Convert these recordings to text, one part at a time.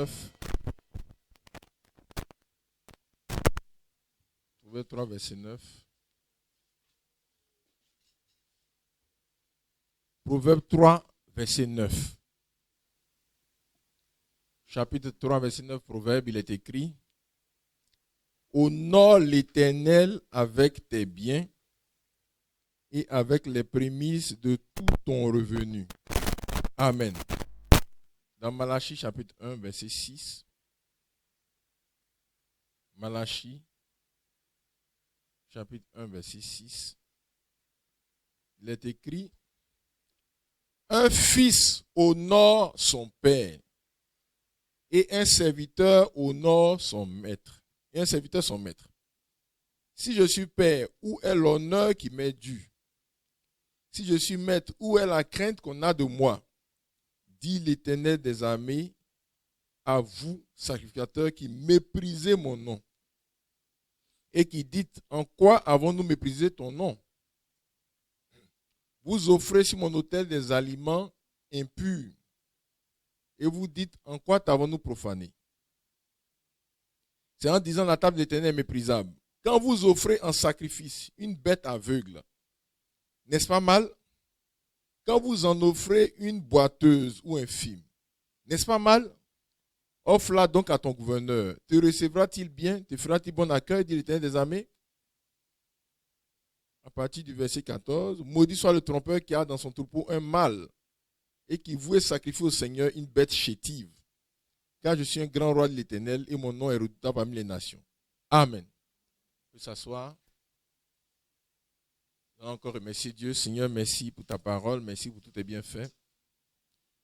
9. Proverbe 3, verset 9. Proverbe 3, verset 9. Chapitre 3, verset 9, Proverbe, il est écrit: Honore l'Éternel avec tes biens et avec les prémices de tout ton revenu. Amen. Dans Malachie, chapitre 1, verset 6. Malachie, chapitre 1, verset 6. Il est écrit: Un fils honore son père et un serviteur honore son maître. Et un serviteur son maître. Si je suis père, où est l'honneur qui m'est dû? Si je suis maître, où est la crainte qu'on a de moi? Dit l'Éternel des armées, à vous, sacrificateurs, qui méprisez mon nom. Et qui dites: en quoi avons-nous méprisé ton nom? Vous offrez sur mon autel des aliments impurs. Et vous dites: en quoi t'avons-nous profané? C'est en disant: la table de l'Éternel est méprisable. Quand vous offrez en sacrifice une bête aveugle, n'est-ce pas mal? Quand vous en offrez une boiteuse ou un film, n'est-ce pas mal? Offre-la donc à ton gouverneur. Te recevra-t-il bien? Te fera-t-il bon accueil, dit l'Éternel des armées? À partir du verset 14, maudit soit le trompeur qui a dans son troupeau un mâle et qui voulait sacrifier au Seigneur une bête chétive. Car je suis un grand roi de l'Éternel et mon nom est redoutable parmi les nations. Amen. On peut s'asseoir. On va encore remercier Dieu. Seigneur, merci pour ta parole. Merci pour tous tes bienfaits.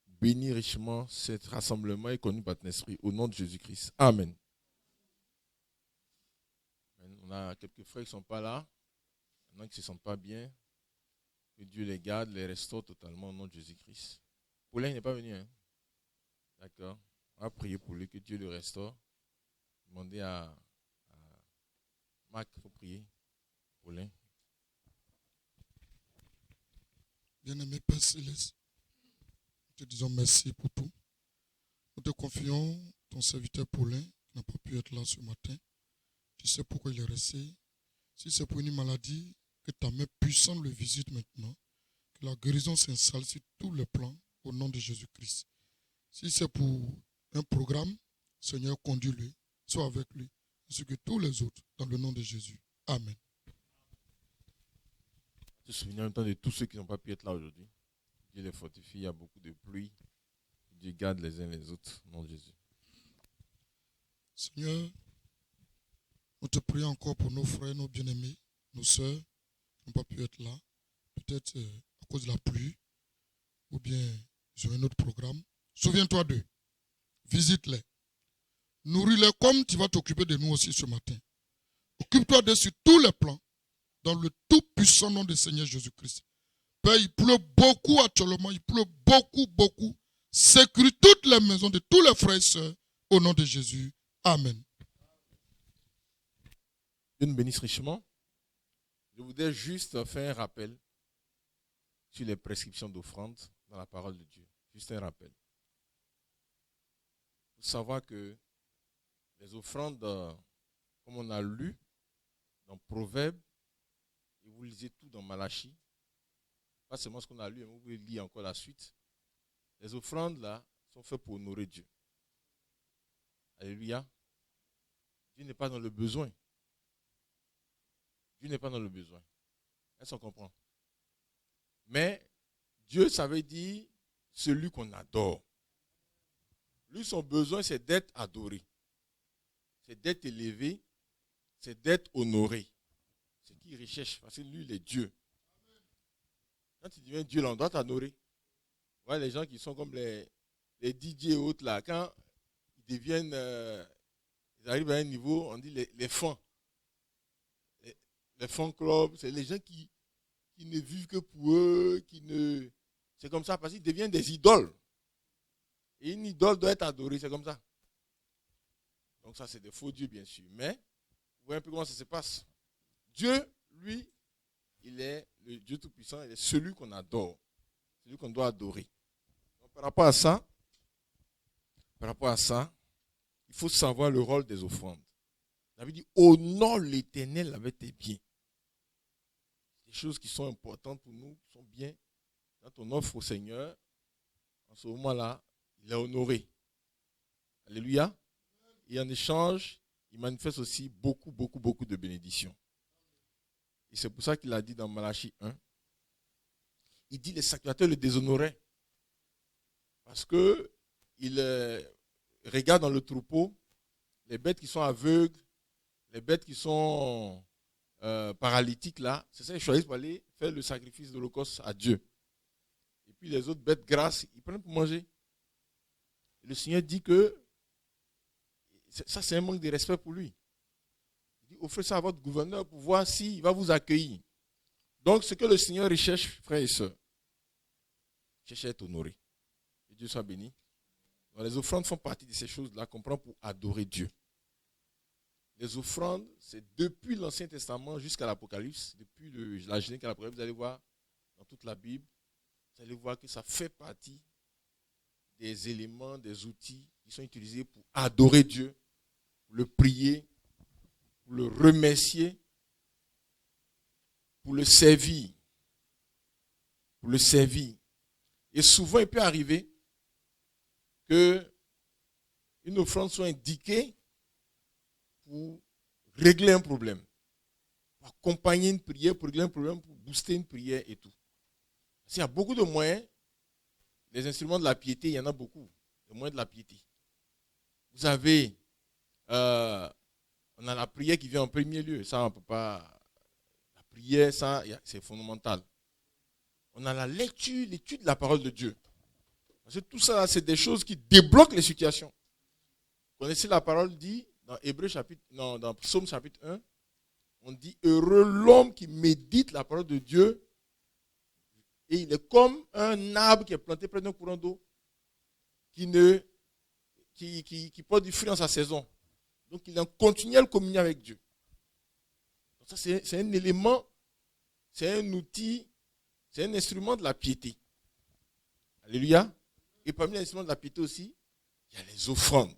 Bénis richement cet rassemblement et connu par ton esprit. Au nom de Jésus-Christ. Amen. On a quelques frères qui ne sont pas là. Il y en a qui ne se sentent pas bien. Que Dieu les garde, les restaure totalement au nom de Jésus-Christ. Paulin n'est pas venu. Hein? D'accord. On va prier pour lui, que Dieu le restaure. Demandez à Marc, il faut prier. Paulin. Bien-aimé Père Céleste, nous te disons merci pour tout. Nous te confions ton serviteur Paulin, qui n'a pas pu être là ce matin. Tu sais pourquoi il est resté. Si c'est pour une maladie, que ta main puissante le visite maintenant. Que la guérison s'installe sur tous les plans au nom de Jésus-Christ. Si c'est pour un programme, Seigneur, conduis-le, sois avec lui, ainsi que tous les autres, dans le nom de Jésus. Amen. Je me souviens en même temps de tous ceux qui n'ont pas pu être là aujourd'hui. Dieu les fortifie, il y a beaucoup de pluie. Dieu garde les uns les autres, au nom de Jésus. Seigneur, nous te prions encore pour nos frères, nos bien-aimés, nos sœurs qui n'ont pas pu être là, peut-être à cause de la pluie, ou bien sur un autre programme. Souviens-toi d'eux. Visite-les. Nourris-les comme tu vas t'occuper de nous aussi ce matin. Occupe-toi d'eux sur tous les plans, dans le tout-puissant nom du Seigneur Jésus-Christ. Père, il pleut beaucoup actuellement, il pleut beaucoup, beaucoup. Sécurise toutes les maisons de tous les frères et sœurs, au nom de Jésus. Amen. Dieu nous bénisse richement. Je voudrais juste faire un rappel sur les prescriptions d'offrande dans la parole de Dieu. Juste un rappel. Il faut savoir que les offrandes, comme on a lu dans Proverbe, et vous lisez tout dans Malachie, pas seulement ce qu'on a lu, mais vous pouvez lire encore la suite. Les offrandes là sont faites pour honorer Dieu. Alléluia. Dieu n'est pas dans le besoin. Dieu n'est pas dans le besoin. Est-ce qu'on comprend? Mais Dieu, ça veut dire celui qu'on adore. Lui, son besoin, c'est d'être adoré. C'est d'être élevé. C'est d'être honoré. C'est ce qu'il recherche. Parce que lui, il est Dieu. Quand tu deviens Dieu, là, on doit t'honorer. Ouais, les gens qui sont comme les DJ et autres, là, quand ils deviennent, ils arrivent à un niveau, on dit les fans. Les fan clubs, c'est les gens qui ne vivent que pour eux, c'est comme ça, parce qu'ils deviennent des idoles. Et une idole doit être adorée, c'est comme ça. Donc ça, c'est des faux dieux, bien sûr. Mais, vous voyez un peu comment ça se passe. Dieu, lui, il est le Dieu Tout-Puissant, il est celui qu'on adore, celui qu'on doit adorer. Donc, par rapport à ça, faut savoir le rôle des offrandes. David dit, honore l'Éternel avec tes biens. Des choses qui sont importantes pour nous, qui sont bien. Quand on offre au Seigneur, en ce moment-là, il est honoré. Alléluia. Et en échange, il manifeste aussi beaucoup de bénédictions. Et c'est pour ça qu'il a dit dans Malachie 1, il dit les sacrificateurs le déshonoraient. Parce qu'il regarde dans le troupeau les bêtes qui sont aveugles, les bêtes qui sont paralytiques là. C'est ça qu'ils choisissent pour aller faire le sacrifice de l'Holocauste à Dieu. Et puis les autres bêtes grasses, ils prennent pour manger. Et le Seigneur dit que ça c'est un manque de respect pour lui. Il dit offrez ça à votre gouverneur pour voir s'il va vous accueillir. Donc ce que le Seigneur recherche, frères et sœurs, cherche à être honoré. Que Dieu soit béni. Donc, les offrandes font partie de ces choses-là qu'on prend pour adorer Dieu. Les offrandes, c'est depuis l'Ancien Testament jusqu'à l'Apocalypse, depuis la Genèse à l'Apocalypse, vous allez voir dans toute la Bible, vous allez voir que ça fait partie des éléments, des outils qui sont utilisés pour adorer Dieu, pour le prier, pour le remercier, pour le servir. Pour le servir. Et souvent, il peut arriver qu'une offrande soit indiquée pour régler un problème, pour accompagner une prière, pour régler un problème, pour booster une prière et tout. Parce qu'il y a beaucoup de moyens, les instruments de la piété, il y en a beaucoup, les moyens de la piété. Vous avez, on a la prière qui vient en premier lieu, ça on ne peut pas, la prière, ça c'est fondamental. On a la lecture, l'étude de la parole de Dieu. Parce que tout ça, c'est des choses qui débloquent les situations. Vous connaissez la parole dit dans dans Psaume chapitre 1, on dit heureux l'homme qui médite la parole de Dieu et il est comme un arbre qui est planté près d'un courant d'eau qui porte du fruit en sa saison. Donc il est en continuelle communion avec Dieu. Donc ça c'est un élément, c'est un outil, c'est un instrument de la piété. Alléluia. Et parmi les instruments de la piété aussi, il y a les offrandes.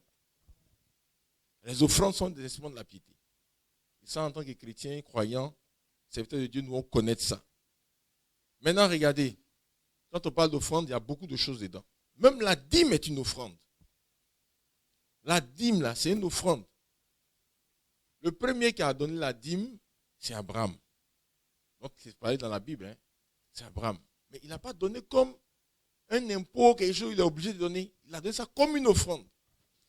Les offrandes sont des instruments de la piété. Et ça, en tant que chrétiens, croyants, serviteurs de Dieu, nous devons connaître ça. Maintenant, regardez. Quand on parle d'offrande, il y a beaucoup de choses dedans. Même la dîme est une offrande. La dîme, là, c'est une offrande. Le premier qui a donné la dîme, c'est Abraham. Donc, c'est parlé dans la Bible, hein. C'est Abraham. Mais il n'a pas donné comme un impôt, quelque chose qu'il est obligé de donner. Il a donné ça comme une offrande.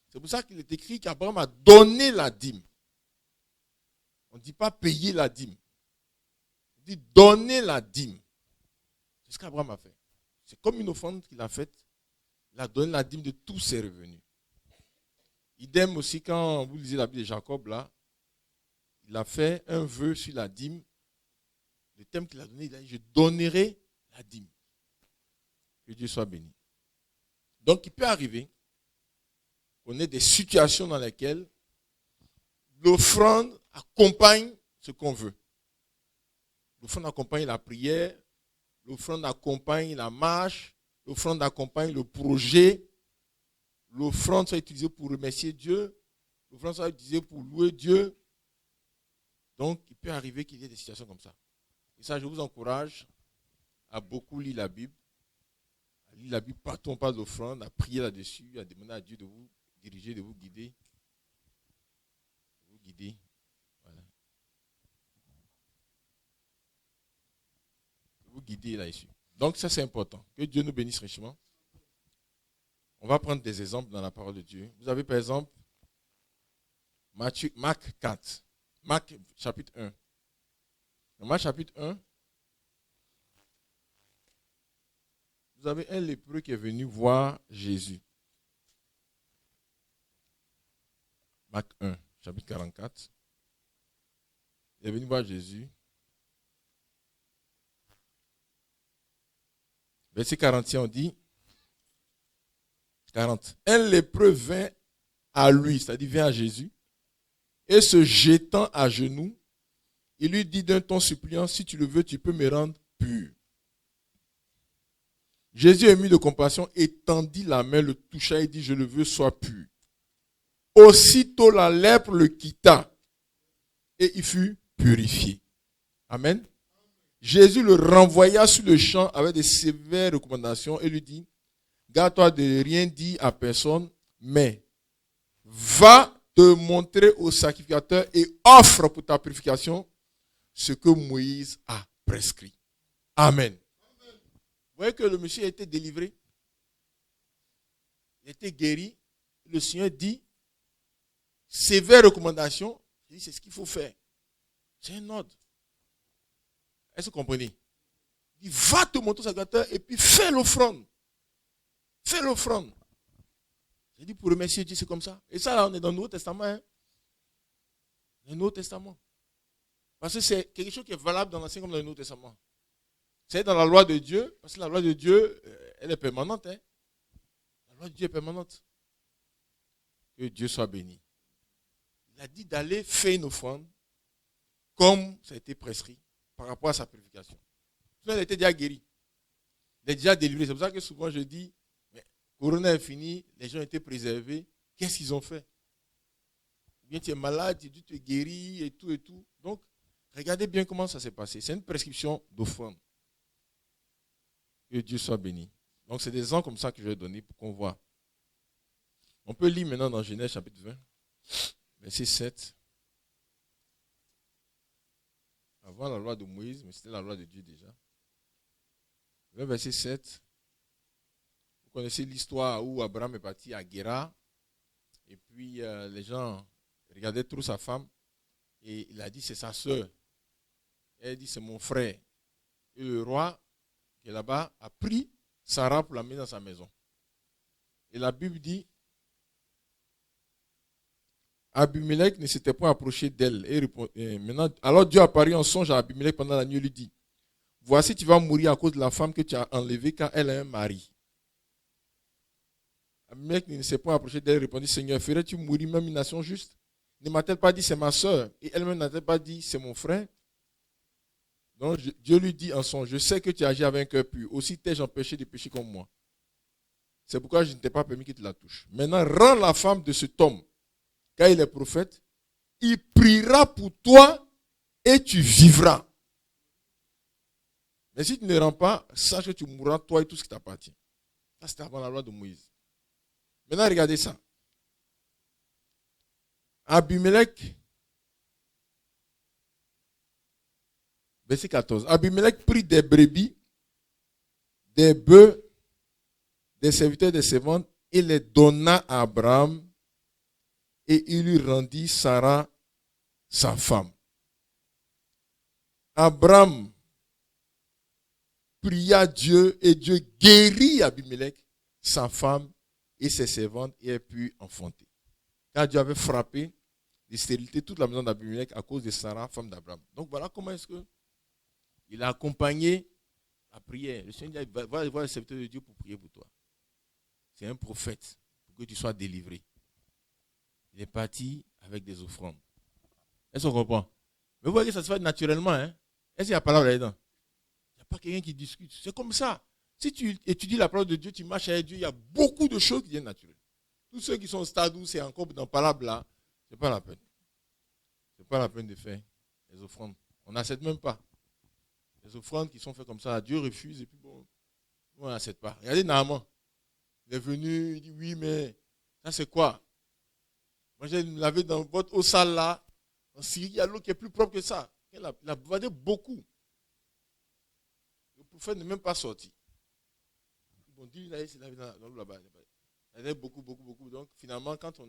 C'est pour ça qu'il est écrit qu'Abraham a donné la dîme. On ne dit pas payer la dîme. On dit donner la dîme. C'est ce qu'Abraham a fait. C'est comme une offrande qu'il a faite. Il a donné la dîme de tous ses revenus. Idem aussi quand vous lisez la Bible de Jacob, là, il a fait un vœu sur la dîme. Le thème qu'il a donné, il a dit, je donnerai la dîme. Que Dieu soit béni. Donc, il peut arriver qu'on ait des situations dans lesquelles l'offrande accompagne ce qu'on veut. L'offrande accompagne la prière, l'offrande accompagne la marche, l'offrande accompagne le projet, l'offrande soit utilisée pour remercier Dieu, l'offrande soit utilisée pour louer Dieu. Donc, il peut arriver qu'il y ait des situations comme ça. Et ça, je vous encourage à beaucoup lire la Bible. À lire la Bible partout, on parle d'offrande, à prier là-dessus, à demander à Dieu de vous diriger, de vous guider. De vous guider. Voilà. De vous guider là-dessus. Donc, ça, c'est important. Que Dieu nous bénisse richement. On va prendre des exemples dans la parole de Dieu. Vous avez, par exemple, Marc 4. Marc chapitre 1. Dans Marc chapitre 1, vous avez un lépreux qui est venu voir Jésus. Marc 1, chapitre 44. Il est venu voir Jésus. Verset 41, on dit 40. Un lépreux vint à lui, c'est-à-dire vint à Jésus, et se jetant à genoux, il lui dit d'un ton suppliant, si tu le veux, tu peux me rendre pur. Jésus, ému de compassion, étendit la main, le toucha et dit, je le veux, sois pur. Aussitôt la lèpre le quitta et il fut purifié. Amen. Jésus le renvoya sur le champ avec des sévères recommandations et lui dit, garde-toi de rien dire à personne, mais va te montrer au sacrificateur et offre pour ta purification ce que Moïse a prescrit. Amen. Vous voyez que le monsieur a été délivré. Il a été guéri. Le Seigneur dit, sévère recommandation, il dit, c'est ce qu'il faut faire. C'est un ordre. Est-ce que vous comprenez? Il dit, va te montrer au sacrificateur et puis fais l'offrande. Fais l'offrande. J'ai dit, pour remercier Dieu, c'est comme ça. Et ça, là, on est dans le Nouveau Testament. Hein? Le Nouveau Testament. Parce que c'est quelque chose qui est valable dans l'Ancien comme dans le Nouveau Testament. C'est dans la loi de Dieu, parce que la loi de Dieu, elle est permanente. Hein? La loi de Dieu est permanente. Que Dieu soit béni. Il a dit d'aller faire une offrande comme ça a été prescrit par rapport à sa purification. Il a été déjà guéri. Il est déjà délivré. C'est pour ça que souvent je dis, mais Corona est fini, les gens ont été préservés. Qu'est-ce qu'ils ont fait? Bien, tu es malade, tu te guéris et tout et tout. Donc, regardez bien comment ça s'est passé. C'est une prescription d'offrande. Que Dieu soit béni. Donc, c'est des exemples comme ça que je vais donner pour qu'on voit. On peut lire maintenant dans Genèse chapitre 20, verset 7. Avant la loi de Moïse, mais c'était la loi de Dieu déjà. 20, verset 7. Vous connaissez l'histoire où Abraham est parti à Guéra. Et puis, les gens regardaient trop sa femme. Et il a dit, c'est sa soeur. Elle dit, c'est mon frère. Et le roi, qui est là-bas, a pris Sarah pour l'amener dans sa maison. Et la Bible dit, Abimelech ne s'était pas approché d'elle. Et maintenant, alors Dieu apparut en songe à Abimelech pendant la nuit et lui dit, voici, tu vas mourir à cause de la femme que tu as enlevée car elle a un mari. Abimelech ne s'est pas approché d'elle et répondit, Seigneur, ferais-tu mourir même une nation juste? Ne m'a-t-elle pas dit, c'est ma soeur? Et elle-même n'a-t-elle pas dit, c'est mon frère? Donc Dieu lui dit en songe, je sais que tu agis avec un cœur pur. Aussi t'ai-je empêché de pécher comme moi. C'est pourquoi je ne t'ai pas permis que tu la touches. Maintenant, rends la femme de cet homme, car il est prophète. Il priera pour toi et tu vivras. Mais si tu ne rends pas, sache que tu mourras, toi et tout ce qui t'appartient. Ça, c'était avant la loi de Moïse. Maintenant, regardez ça. Abimelech, verset 14. Abimelech prit des brebis, des bœufs, des serviteurs, des servantes, et les donna à Abraham, et il lui rendit Sarah, sa femme. Abraham pria Dieu, et Dieu guérit Abimelech, sa femme et ses servantes, et elle put enfanter. Car Dieu avait frappé de stérilité toute la maison d'Abimelech à cause de Sarah, femme d'Abraham. Donc voilà comment est-ce que il a accompagné la prière. Le Seigneur dit, va voir le serviteur de Dieu pour prier pour toi. C'est un prophète pour que tu sois délivré. Il est parti avec des offrandes. Est-ce qu'on comprend? Mais vous voyez que ça se fait naturellement. Hein? Est-ce qu'il y a la parole là-dedans? Il n'y a pas quelqu'un qui discute. C'est comme ça. Si tu étudies la parole de Dieu, tu marches avec Dieu, il y a beaucoup de choses qui viennent naturelles. Tous ceux qui sont au stade où c'est encore dans la parole là, ce n'est pas la peine. Ce n'est pas la peine de faire les offrandes. On n'accepte même pas. Les offrandes qui sont faites comme ça, Dieu refuse et puis bon, on n'accepte pas. Regardez Naaman. Il est venu, il dit oui, mais ça c'est quoi? Moi j'ai lavé dans votre eau sale là. En Syrie, il y a l'eau qui est plus propre que ça. Il a bavardé beaucoup. Le prophète n'est même pas sorti. Bon, Dieu il a lavé dans l'eau là-bas. Il y a beaucoup. Donc finalement, quand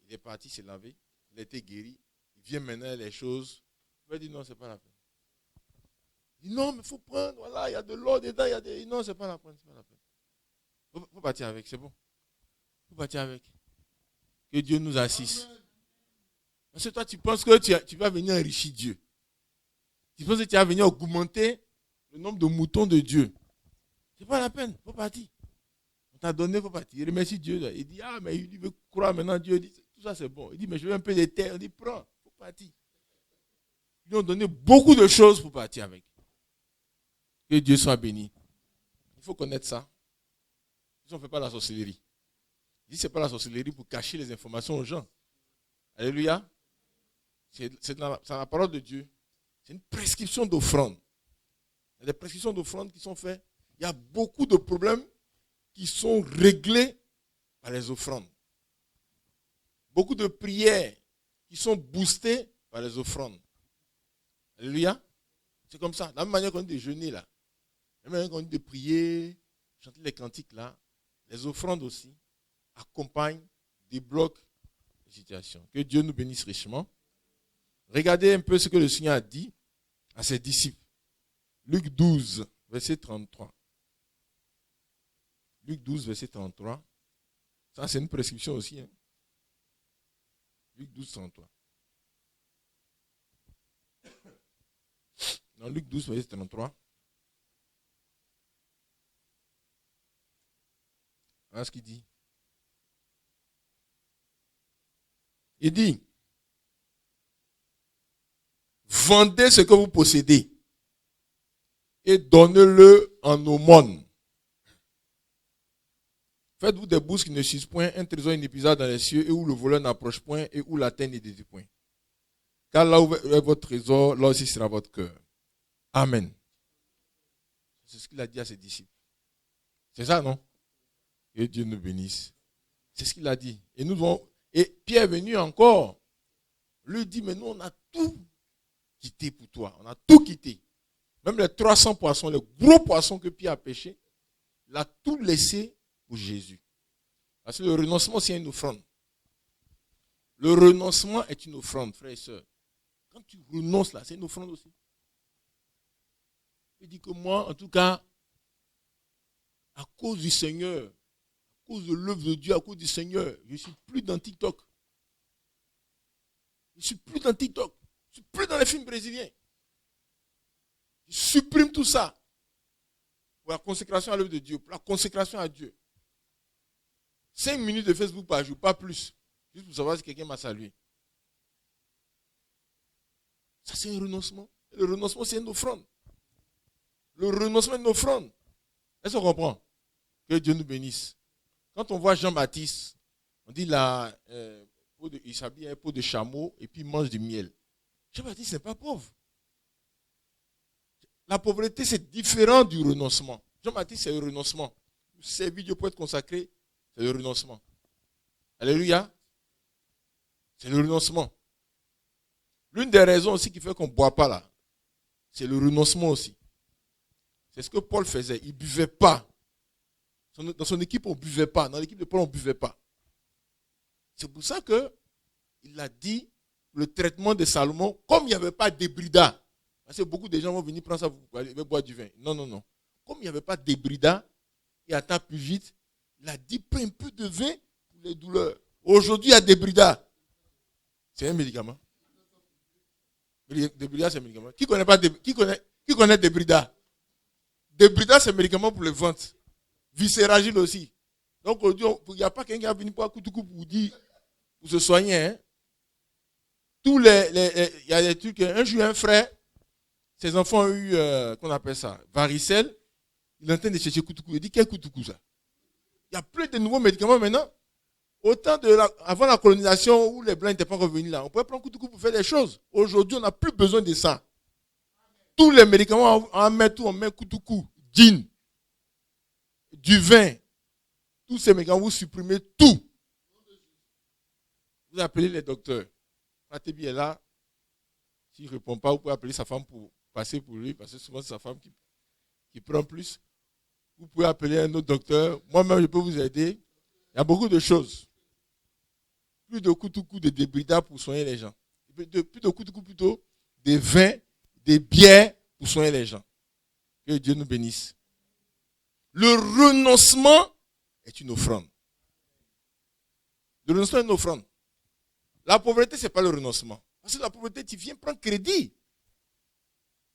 il est parti se laver, il a été guéri. Il vient maintenant les choses. Il va dire non, c'est pas la peine. Il dit non, mais il faut prendre, voilà, il y a de l'eau dedans, il y a des. Non, c'est pas la peine, c'est pas la peine. Faut partir avec, c'est bon. Faut partir avec. Que Dieu nous assiste. Parce que toi, tu penses que tu vas venir enrichir Dieu. Tu penses que tu vas venir augmenter le nombre de moutons de Dieu. C'est pas la peine, faut partir. On t'a donné, faut partir. Il remercie Dieu. Il dit, ah, mais il veut croire maintenant Dieu. Il dit, tout ça c'est bon. Il dit, mais je veux un peu de terre. Il dit, prends, faut partir. Ils lui ont donné beaucoup de choses pour partir avec. Que Dieu soit béni. Il faut connaître ça. On ne fait pas la sorcellerie. Il dit, ce n'est pas la sorcellerie pour cacher les informations aux gens. Alléluia. C'est dans la parole de Dieu. C'est une prescription d'offrande. Il y a des prescriptions d'offrande qui sont faites. Il y a beaucoup de problèmes qui sont réglés par les offrandes. Beaucoup de prières qui sont boostées par les offrandes. Alléluia. C'est comme ça. De la même manière qu'on dit de jeûner là. De la même manière qu'on dit de prier, chanter les cantiques là. Les offrandes aussi accompagnent, débloquent les situations. Que Dieu nous bénisse richement. Regardez un peu ce que le Seigneur a dit à ses disciples. Luc 12, verset 33. Luc 12, verset 33. Ça, c'est une prescription aussi. Hein. Luc 12, 33. Dans Luc 12, verset 33. Voilà ce qu'il dit. Il dit, vendez ce que vous possédez et donnez-le en aumône. Faites-vous des bourses qui ne s'usent point, un trésor inépuisable dans les cieux, et où le voleur n'approche point, et où la terre ne détruit point. Car là où est votre trésor, là aussi sera votre cœur. Amen. C'est ce qu'il a dit à ses disciples. C'est ça, non? Que Dieu nous bénisse. C'est ce qu'il a dit. Et Pierre est venu encore. Lui dit, mais nous on a tout quitté pour toi. On a tout quitté. Même les 300 poissons, les gros poissons que Pierre a pêchés, il a tout laissé pour Jésus. Parce que le renoncement, c'est une offrande. Le renoncement est une offrande, frères et sœurs. Quand tu renonces là, c'est une offrande aussi. Il dit que moi, en tout cas, à cause du Seigneur, à cause de l'œuvre de Dieu, à cause du Seigneur, je ne suis plus dans TikTok. Je ne suis plus dans TikTok. Je ne suis plus dans les films brésiliens. Je supprime tout ça pour la consécration à l'œuvre de Dieu, pour la consécration à Dieu. 5 minutes de Facebook par jour, pas plus. Juste pour savoir si quelqu'un m'a salué. Ça, c'est un renoncement. Le renoncement, c'est une offrande. Le renoncement est une offrande. Est-ce qu'on comprend? Que Dieu nous bénisse. Quand on voit Jean-Baptiste, on dit là, il s'habille un pot de chameau et puis il mange du miel. Jean-Baptiste n'est pas pauvre. La pauvreté, c'est différent du renoncement. Jean-Baptiste, c'est le renoncement. Servir Dieu pour être consacré, c'est le renoncement. Alléluia. C'est le renoncement. L'une des raisons aussi qui fait qu'on ne boit pas là, c'est le renoncement aussi. C'est ce que Paul faisait. Il ne buvait pas. Dans son équipe, on ne buvait pas. Dans l'équipe de Paul, on ne buvait pas. C'est pour ça qu'il a dit le traitement de Salomon, comme il n'y avait pas d'ébrida. Parce que beaucoup de gens vont venir prendre ça pour aller boire du vin. Non, non, non. Comme il n'y avait pas d'ébrida, et attend plus vite, il a dit prends un peu de vin pour les douleurs. Aujourd'hui, il y a d'ébrida. C'est un médicament. Débrida, c'est un médicament. Qui connaît débrida? Débrida, c'est un médicament pour le ventre. Viscéragile aussi. Donc aujourd'hui, il n'y a pas quelqu'un qui va venir pour pour se soigner. Hein. Il y a des trucs. Un jour, un frère, ses enfants ont eu, qu'on appelle ça, varicelle. Il est en train de chercher Koutoukou. Il dit, quel Koutoukou ça? Il y a plein de nouveaux médicaments maintenant. Autant avant la colonisation où les Blancs n'étaient pas revenus là, on pouvait prendre Koutoukou pour faire des choses. Aujourd'hui, on n'a plus besoin de ça. Tous les médicaments, on met Koutoukou, gin, du vin. Tous ces médicaments, vous supprimez tout. Vous appelez les docteurs. Fatébi est là. S'il ne répond pas, vous pouvez appeler sa femme pour passer pour lui, parce que souvent c'est sa femme qui prend plus. Vous pouvez appeler un autre docteur. Moi-même, je peux vous aider. Il y a beaucoup de choses. Plus de Koutoukou, de débrida pour soigner les gens. Plus de Koutoukou, plutôt des vins, des bières pour soigner les gens. Que Dieu nous bénisse. Le renoncement est une offrande. Le renoncement est une offrande. La pauvreté, ce n'est pas le renoncement. Parce que la pauvreté, tu viens prendre crédit.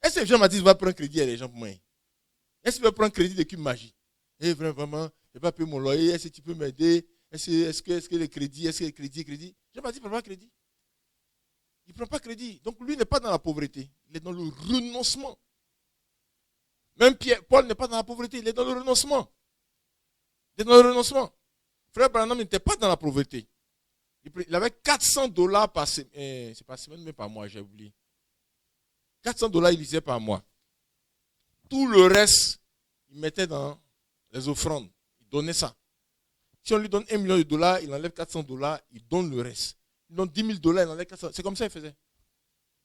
Est-ce que Jean-Baptiste va prendre crédit à les gens pour moi? Est-ce qu'il va prendre crédit de Cube Magie? Eh, vraiment, je ne vais pas payer mon loyer. Est-ce que tu peux m'aider? Est-ce que le crédit, Jean-Baptiste ne prend pas crédit. Il ne prend pas crédit. Donc lui n'est pas dans la pauvreté. Il est dans le renoncement. Même Paul n'est pas dans la pauvreté. Il est dans le renoncement. Il est dans le renoncement. Frère Branham n'était pas dans la pauvreté. Il avait $400 par semaine. C'est pas semaine, mais par mois, j'ai oublié. $400 il disait par mois. Tout le reste, il mettait dans les offrandes. Il donnait ça. Si on lui donne $1 million, il enlève $400, il donne le reste. Il donne $10 000, il enlève $400. C'est comme ça qu'il faisait.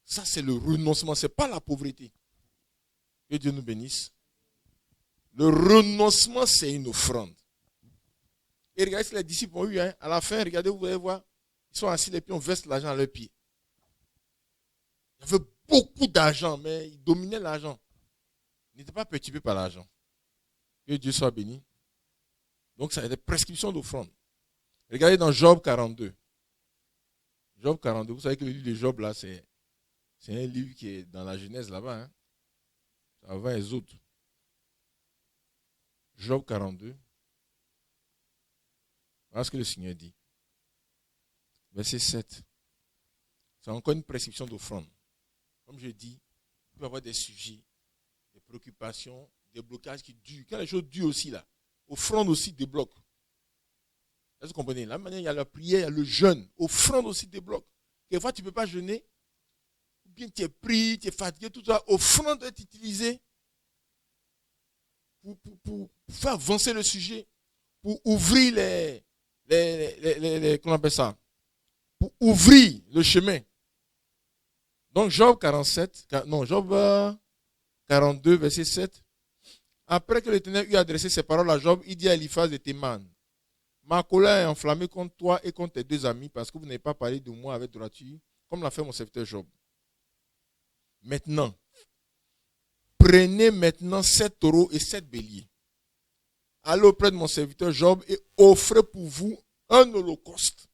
Ça, c'est le renoncement. Ce n'est pas la pauvreté. Que Dieu nous bénisse. Le renoncement, c'est une offrande. Et regardez ce que les disciples ont eu. Hein. À la fin, regardez, vous allez voir. Ils sont assis, et puis on verse l'argent à leurs pieds. Il y avait beaucoup d'argent, mais ils dominaient l'argent. Ils n'étaient pas perturbés par l'argent. Que Dieu soit béni. Donc, ça a des prescriptions d'offrande. Regardez dans Job 42. Job 42, vous savez que le livre de Job, là, c'est un livre qui est dans la Genèse là-bas. Hein. Avant les autres. Job 42. Voilà ce que le Seigneur dit. Verset 7. C'est encore une prescription d'offrande. Comme je dis, il peut y avoir des sujets, des préoccupations, des blocages qui durent. Quand les choses durent aussi, là, offrande aussi débloque. Est-ce que vous comprenez? La manière, il y a la prière, il y a le jeûne. Offrande aussi débloque. Quelquefois, tu ne peux pas jeûner. Ou bien tu es pris, tu es fatigué, tout ça. Offrande doit être utilisée pour faire avancer le sujet, pour ouvrir comment on appelle ça? Pour ouvrir le chemin. Donc, Job 42, verset 7. Après que l'Éternel eut adressé ses paroles à Job, il dit à Eliphaz de Théman, ma colère est enflammée contre toi et contre tes deux amis parce que vous n'avez pas parlé de moi avec droiture, comme l'a fait mon serviteur Job. Maintenant, prenez maintenant 7 taureaux et 7 béliers. Allez auprès de mon serviteur Job et offrez pour vous un holocauste.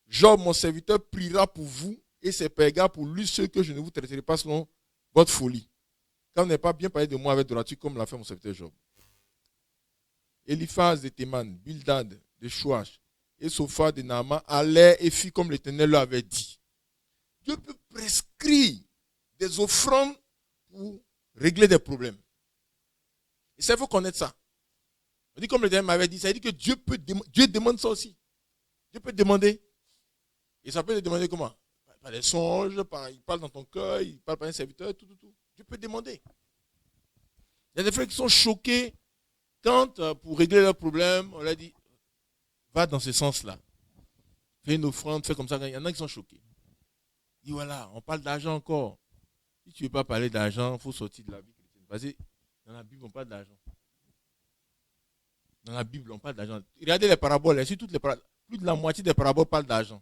Job, mon serviteur, priera pour vous et ses pèlerins pour lui, ceux que je ne vous traiterai pas selon votre folie. Quand vous n'avez pas bien parlé de moi avec droiture, comme l'a fait mon serviteur Job. Eliphaz de Théman, Bildad de Chouach et Sophar de Naaman allaient et fit comme l'Éternel leur avait dit. Dieu peut prescrire des offrandes pour régler des problèmes. Et ça, il faut connaître ça. On dit comme l'Éternel m'avait dit, ça veut dire que Dieu demande ça aussi. Dieu peut demander. Et ça peut te demander comment? Par des songes, il parle dans ton cœur, il parle par un serviteur, tout. Dieu peut demander. Il y a des frères qui sont choqués quand, pour régler leurs problèmes, on leur dit, va dans ce sens-là. Fais une offrande, fais comme ça. Il y en a qui sont choqués. Il dit, voilà, on parle d'argent encore. Si tu ne veux pas parler d'argent, il faut sortir de la vie chrétienne. Parce que dans la Bible, on parle d'argent. Dans la Bible, on parle d'argent. Regardez les paraboles. Plus de la moitié des paraboles parlent d'argent.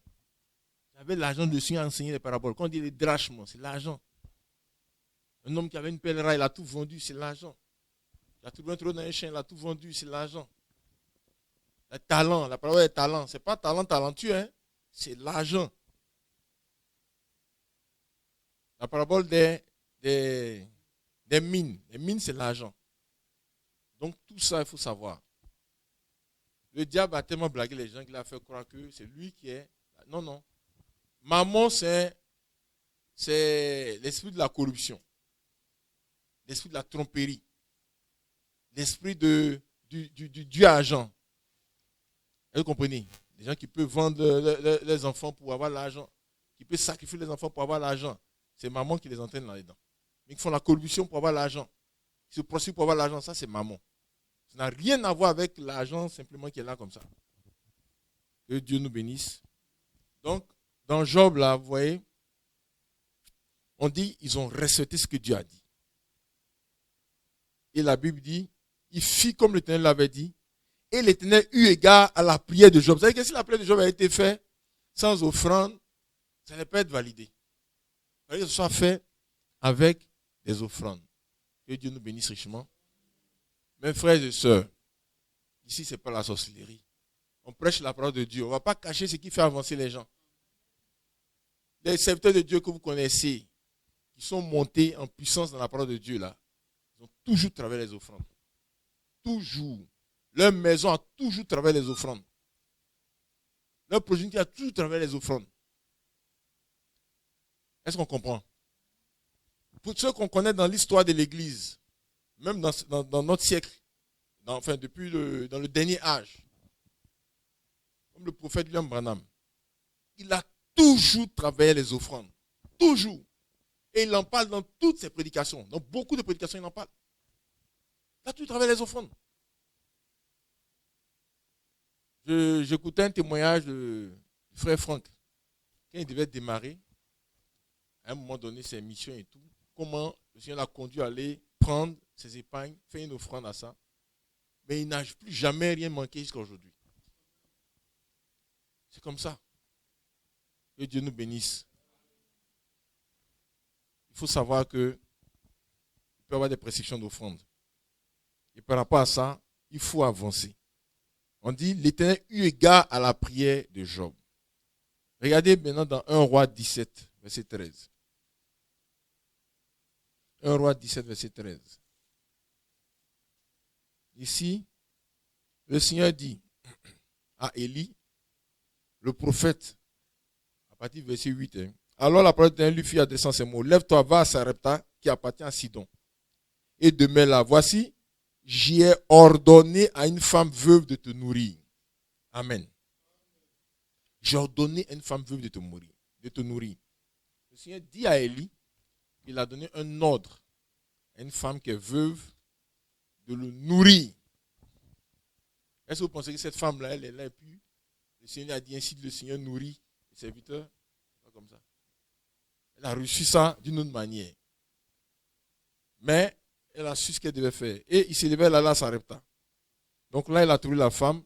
Il y avait l'argent dessus à enseigner les paraboles. Quand on dit les drachmes, c'est l'argent. Un homme qui avait une pelle rare, il a tout vendu, c'est l'argent. Il a trouvé un trou dans un chien, il a tout vendu, c'est l'argent. Le talent, la parole est talent. Ce n'est pas talent talentueux, hein? C'est l'argent. La parabole des mines. Les mines, c'est l'argent. Donc tout ça, il faut savoir. Le diable a tellement blagué les gens qu'il a fait croire que c'est lui qui est... Non. Mammon, c'est l'esprit de la corruption. L'esprit de la tromperie. L'esprit du dieu argent. Vous comprenez? Les gens qui peuvent vendre les enfants pour avoir l'argent. Qui peuvent sacrifier les enfants pour avoir l'argent. C'est maman qui les entraîne là-dedans. Mais qui font la corruption pour avoir l'argent. Qui se prostituent pour avoir l'argent, ça c'est maman. Ça n'a rien à voir avec l'argent simplement qui est là comme ça. Que Dieu nous bénisse. Donc, dans Job, là, vous voyez, on dit, ils ont respecté ce que Dieu a dit. Et la Bible dit, il fit comme l'Éternel l'avait dit, et l'Éternel eut égard à la prière de Job. Vous savez que si la prière de Job a été faite sans offrande, ça ne peut pas être validé. Il fallait que ce soit fait avec des offrandes. Que Dieu nous bénisse richement. Mes frères et sœurs, ici, ce n'est pas la sorcellerie. On prêche la parole de Dieu. On ne va pas cacher ce qui fait avancer les gens. Les serviteurs de Dieu que vous connaissez, qui sont montés en puissance dans la parole de Dieu, là, ils ont toujours travaillé les offrandes. Toujours. Leur maison a toujours travaillé les offrandes. Leur progéniture a toujours travaillé les offrandes. Est-ce qu'on comprend? Pour ceux qu'on connaît dans l'histoire de l'Église, même dans notre siècle, dans le dernier âge, comme le prophète William Branham, il a toujours travaillé les offrandes. Toujours. Et il en parle dans toutes ses prédications. Dans beaucoup de prédications, il en parle. Il a toujours travaillé les offrandes. J'écoutais un témoignage du frère Franck. Quand il devait démarrer, à un moment donné, ses missions et tout, comment le Seigneur l'a conduit à aller prendre ses épargnes, faire une offrande à ça. Mais il n'a plus jamais rien manqué jusqu'à aujourd'hui. C'est comme ça. Que Dieu nous bénisse. Il faut savoir que il peut y avoir des prescriptions d'offrande. Et par rapport à ça, il faut avancer. On dit, l'Éternel eut égard à la prière de Job. Regardez maintenant dans 1 Roi 17, verset 13. 1 Roi 17, verset 13. Ici, le Seigneur dit à Élie, le prophète, à partir du verset 8, alors la parole de l'Éternel lui fit adressant ces mots, lève-toi, va à Sarepta, qui appartient à Sidon, et demeure là. Voici, j'y ai ordonné à une femme veuve de te nourrir. Amen. J'ai ordonné à une femme veuve de te nourrir. Le Seigneur dit à Élie, il a donné un ordre à une femme qui est veuve de le nourrir. Est-ce que vous pensez que cette femme-là, elle est là et puis le Seigneur a dit ainsi, le Seigneur nourrit les serviteurs? Pas comme ça. Elle a reçu ça d'une autre manière. Mais elle a su ce qu'elle devait faire. Et il s'est levé là à Sarepta. Donc là, il a trouvé la femme.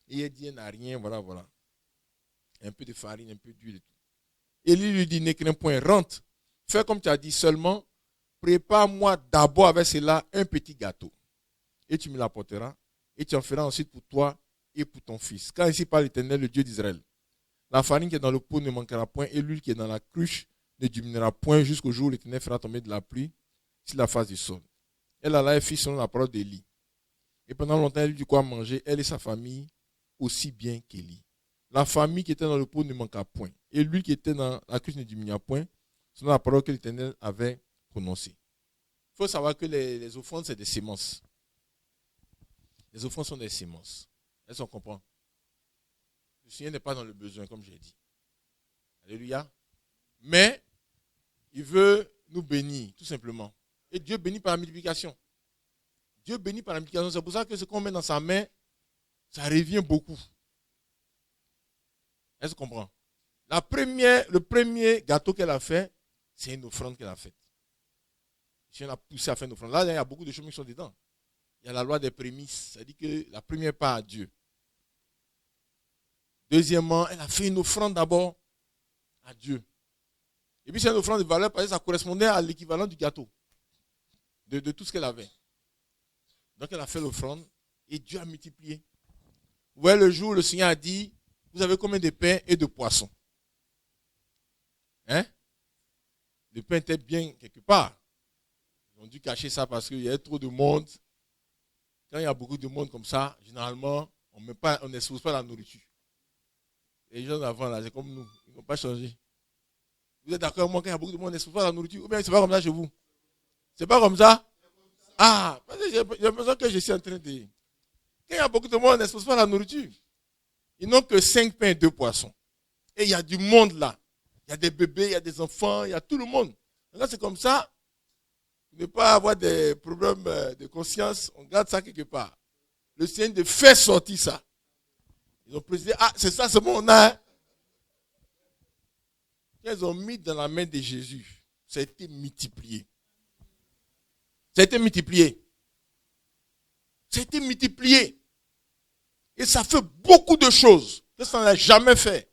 Et il a dit, elle n'a rien, voilà. Un peu de farine, un peu d'huile et tout. Et lui dit, ne crains point, rentre. Fais comme tu as dit, seulement, prépare-moi d'abord avec cela un petit gâteau. Et tu me l'apporteras. Et tu en feras ensuite pour toi et pour ton fils. Car ici parle l'Éternel, le Dieu d'Israël. La farine qui est dans le pot ne manquera point. Et l'huile qui est dans la cruche ne diminuera point jusqu'au jour où l'Éternel fera tomber de la pluie sur la face du sol. Elle alla et fit selon la parole d'Élie. Et pendant longtemps, elle eut du quoi manger, elle et sa famille, aussi bien qu'Élie. La famille qui était dans le pot ne manqua point. Et l'huile qui était dans la cruche ne diminua point, selon la parole que l'Éternel avait prononcée. Il faut savoir que les offrandes, c'est des semences. Les offrandes sont des semences. Est-ce qu'on comprend? Le Seigneur n'est pas dans le besoin, comme j'ai dit. Alléluia. Mais, il veut nous bénir, tout simplement. Et Dieu bénit par la multiplication. Dieu bénit par la multiplication. C'est pour ça que ce qu'on met dans sa main, ça revient beaucoup. Est-ce qu'on comprend? Le premier gâteau qu'elle a fait, c'est une offrande qu'elle a faite. Si on a poussé à faire une offrande, là, il y a beaucoup de choses qui sont dedans. Il y a la loi des prémices. C'est-à-dire que la première part à Dieu. Deuxièmement, elle a fait une offrande d'abord à Dieu. Et puis c'est une offrande de valeur parce que ça correspondait à l'équivalent du gâteau. De tout ce qu'elle avait. Donc elle a fait l'offrande et Dieu a multiplié. Vous voyez le jour où le Seigneur a dit, vous avez combien de pain et de poissons? Hein? Le pain était bien quelque part. Ils ont dû cacher ça parce qu'il y avait trop de monde. Quand il y a beaucoup de monde comme ça, généralement, on n'expose pas la nourriture. Les gens d'avant, là, c'est comme nous. Ils n'ont pas changé. Vous êtes d'accord avec moi, quand il y a beaucoup de monde, on n'expose pas la nourriture? Ou bien c'est pas comme ça chez vous? C'est pas comme ça? Ah, parce que j'ai l'impression que je suis en train de... Quand il y a beaucoup de monde, on n'expose pas la nourriture. Ils n'ont que 5 pains et 2 poissons. Et il y a du monde là. Il y a des bébés, il y a des enfants, il y a tout le monde. Là, c'est comme ça. Ne pas avoir des problèmes de conscience, on garde ça quelque part. Le Seigneur de faire sortir ça. Ils ont précisé, ah, c'est ça, c'est bon, on a. Hein? Quand ils ont mis dans la main de Jésus, ça a été multiplié. Ça a été multiplié. Ça a été multiplié. Et ça fait beaucoup de choses que ça n'a jamais fait.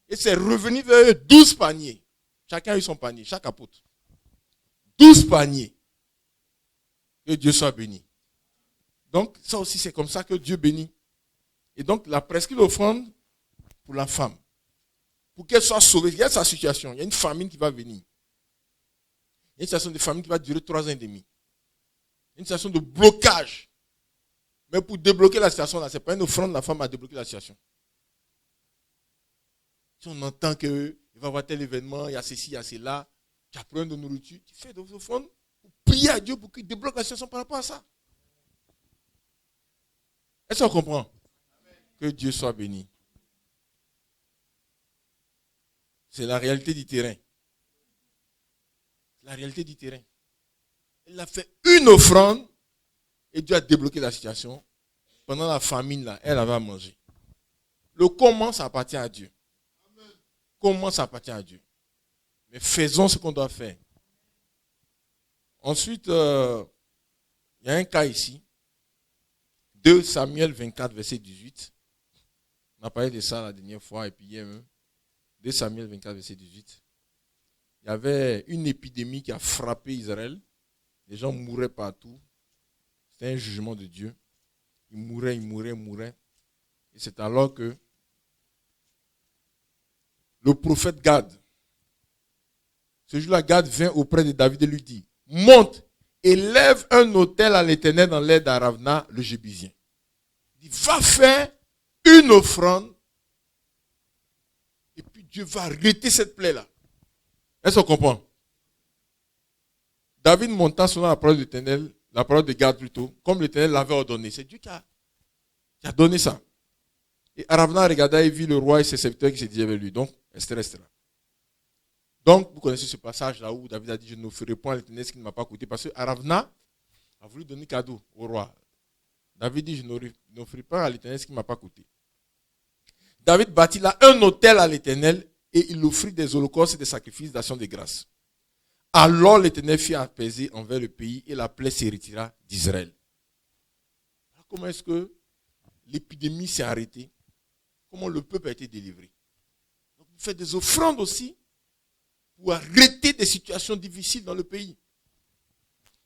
Et c'est revenu vers eux 12 paniers. Chacun a eu son panier, chaque apôtre. 12 paniers. Que Dieu soit béni. Donc, ça aussi, c'est comme ça que Dieu bénit. Et donc, la prescrit l'offrande pour la femme. Pour qu'elle soit sauvée. Il y a sa situation. Il y a une famine qui va venir. Il y a une situation de famine qui va durer 3 ans et demi. Une situation de blocage. Mais pour débloquer la situation, là, ce n'est pas une offrande, la femme a débloqué la situation. Si on entend qu'il va y avoir tel événement, il y a ceci, il y a cela, tu as problème de nourriture, tu fais des offrandes pour prier à Dieu pour qu'il débloque la situation par rapport à ça. Est-ce qu'on comprend? Que Dieu soit béni. C'est la réalité du terrain. La réalité du terrain. Elle a fait une offrande et Dieu a débloqué la situation. Pendant la famine, là, elle avait à manger. Le comment, ça appartient à Dieu. Comment, ça appartient à Dieu. Mais faisons ce qu'on doit faire. Ensuite, il y a un cas ici. 2 Samuel 24, verset 18. On a parlé de ça la dernière fois et puis hier même. 2 Samuel 24, verset 18. Il y avait une épidémie qui a frappé Israël. Les gens mouraient partout. C'était un jugement de Dieu. Ils mouraient. Et c'est alors que le prophète Gad, ce jour-là, Gad vint auprès de David et lui dit, monte et lève un autel à l'Éternel dans l'air d'Aravna, le Jébusien. Il dit, va faire une offrande et puis Dieu va arrêter cette plaie-là. Est-ce qu'on comprend? David monta selon la parole de l'Éternel, la parole de Gad plutôt, comme l'Éternel l'avait ordonné. C'est Dieu qui a donné ça. Et Aravna regarda et vit le roi et ses serviteurs qui se disaient avec lui. Donc, etc. Donc, vous connaissez ce passage là où David a dit, je n'offrirai point à l'Éternel ce qui ne m'a pas coûté. Parce que Aravna a voulu donner cadeau au roi. David dit, je n'offrirai pas à l'Éternel ce qui ne m'a pas coûté. David bâtit là un autel à l'Éternel et il offrit des holocaustes et des sacrifices d'action de grâce. Alors l'Éternel fit apaiser envers le pays et la plaie se retira d'Israël. Comment est-ce que l'épidémie s'est arrêtée? Comment le peuple a été délivré? Donc, vous faites des offrandes aussi pour arrêter des situations difficiles dans le pays,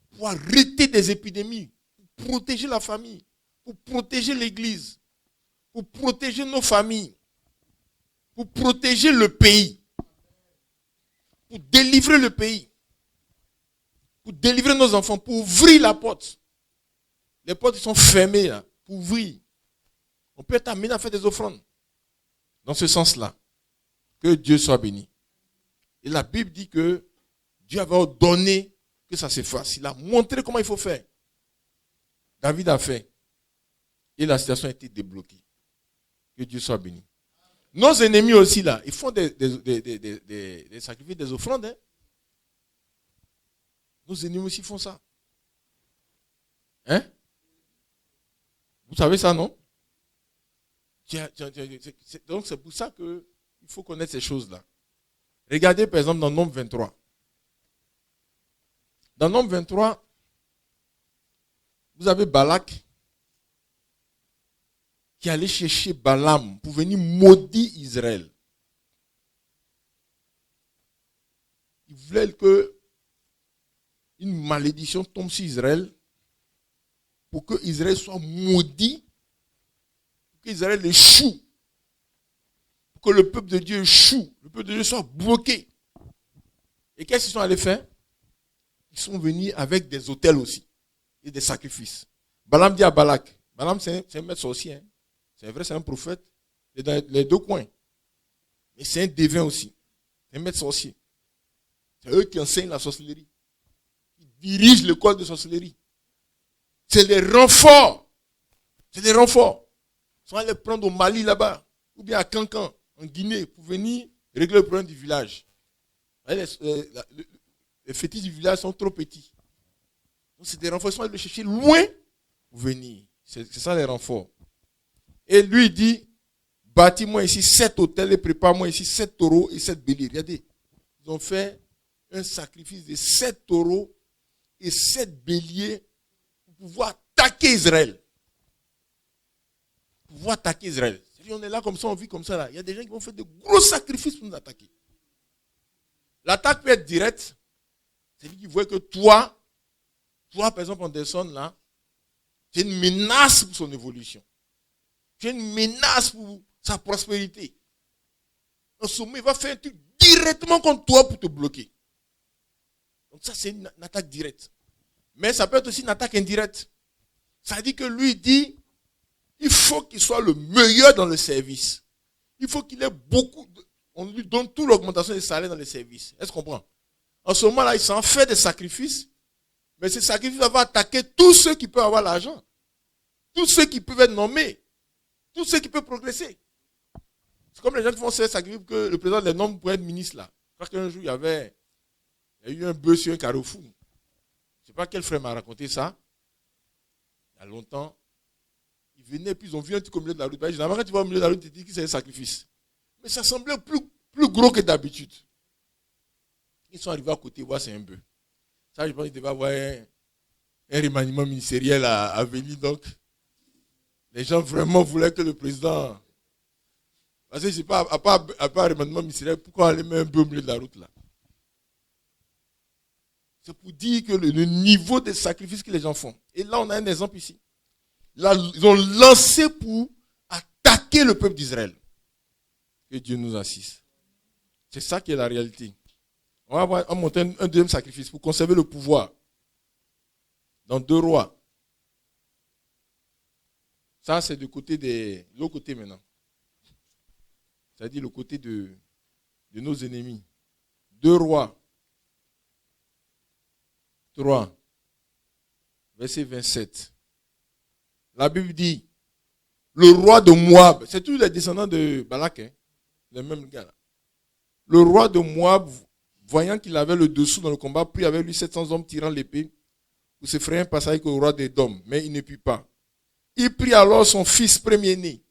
pour arrêter des épidémies, pour protéger la famille, pour protéger l'église, pour protéger nos familles, pour protéger le pays, pour délivrer le pays, pour délivrer nos enfants, pour ouvrir la porte. Les portes sont fermées là, pour ouvrir. On peut être amené à faire des offrandes. Dans ce sens-là, que Dieu soit béni. Et la Bible dit que Dieu avait ordonné que ça se fasse. Il a montré comment il faut faire. David a fait. Et la situation a été débloquée. Que Dieu soit béni. Nos ennemis aussi, là, ils font des sacrifices, des offrandes. Hein? Nos ennemis aussi font ça. Hein? Vous savez ça, non? Donc c'est pour ça qu'il faut connaître ces choses-là. Regardez par exemple dans Nombre 23. Dans Nombre 23, vous avez Balak qui allait chercher Balaam pour venir maudire Israël. Il voulait que une malédiction tombe sur Israël pour que Israël soit maudit, pour qu'Israël échoue, pour que le peuple de Dieu échoue, le peuple de Dieu soit bloqué. Et qu'est-ce qu'ils sont allés faire? Ils sont venus avec des autels aussi et des sacrifices. Balaam dit à Balak, Balaam c'est un maître sorcier, hein. C'est vrai, c'est un prophète, c'est dans les deux coins. Mais c'est un devin aussi, c'est un maître sorcier. C'est eux qui enseignent la sorcellerie. Ils dirigent l'école de sorcellerie. C'est les renforts. C'est les renforts. Ils sont allés prendre au Mali là-bas, ou bien à Cancan, en Guinée, pour venir régler le problème du village. Les fétiches du village sont trop petits. Donc c'est des renforts. Ils sont allés le chercher loin pour venir. C'est ça les renforts. Et lui il dit, bâtis-moi ici 7 hôtels et prépare-moi ici 7 taureaux et 7 béliers. Regardez, ils ont fait un sacrifice de 7 taureaux et 7 béliers pour pouvoir attaquer Israël. Pour pouvoir attaquer Israël. On est là comme ça, on vit comme ça. Là. Il y a des gens qui vont faire de gros sacrifices pour nous attaquer. L'attaque peut être directe. C'est lui qui voit que toi, par exemple, Anderson, là, tu es une menace pour son évolution. Tu es une menace pour sa prospérité. En somme, il va faire un truc directement contre toi pour te bloquer. Donc ça, c'est une attaque directe. Mais ça peut être aussi une attaque indirecte. Ça dit que lui dit, il faut qu'il soit le meilleur dans le service. Il faut qu'il ait beaucoup. On lui donne toute l'augmentation des salaires dans le service. Est-ce qu'on comprend? En ce moment-là, il s'en fait des sacrifices. Mais ces sacrifices vont attaquer tous ceux qui peuvent avoir l'argent. Tous ceux qui peuvent être nommés. Tous ceux qui peuvent progresser. C'est comme les gens qui font ces sacrifices que le président les nomme pour être ministre là. Je crois qu'un jour, il y a eu un bœuf sur un carrefour. Je ne sais pas quel frère m'a raconté ça. Il y a longtemps. Ils venaient, puis ils ont vu un truc au milieu de la route. Généralement, quand tu vas au milieu de la route, tu te dis que c'est un sacrifice. Mais ça semblait plus gros que d'habitude. Ils sont arrivés à côté, voir c'est un bœuf. Ça, je pense qu'il devait avoir un remaniement ministériel à venir. Donc, les gens vraiment voulaient que le président... Parce que je ne sais pas, à part un remaniement ministériel, pourquoi aller mettre un bœuf au milieu de la route là? C'est pour dire que le niveau des sacrifices que les gens font. Et là, on a un exemple ici. Là, ils ont lancé pour attaquer le peuple d'Israël. Que Dieu nous assiste. C'est ça qui est la réalité. On va monter un deuxième sacrifice pour conserver le pouvoir. Dans 2 Rois. Ça, c'est du côté l'autre côté maintenant. C'est-à-dire le côté de nos ennemis. 2 Rois 3, verset 27. La Bible dit, le roi de Moab, c'est tous les descendants de Balak, hein, les mêmes gars là. Le roi de Moab, voyant qu'il avait le dessous dans le combat, prit avec lui 700 hommes tirant l'épée pour se frayer un passage au roi d'Édom, mais il ne put pas. Il prit alors son fils premier-né,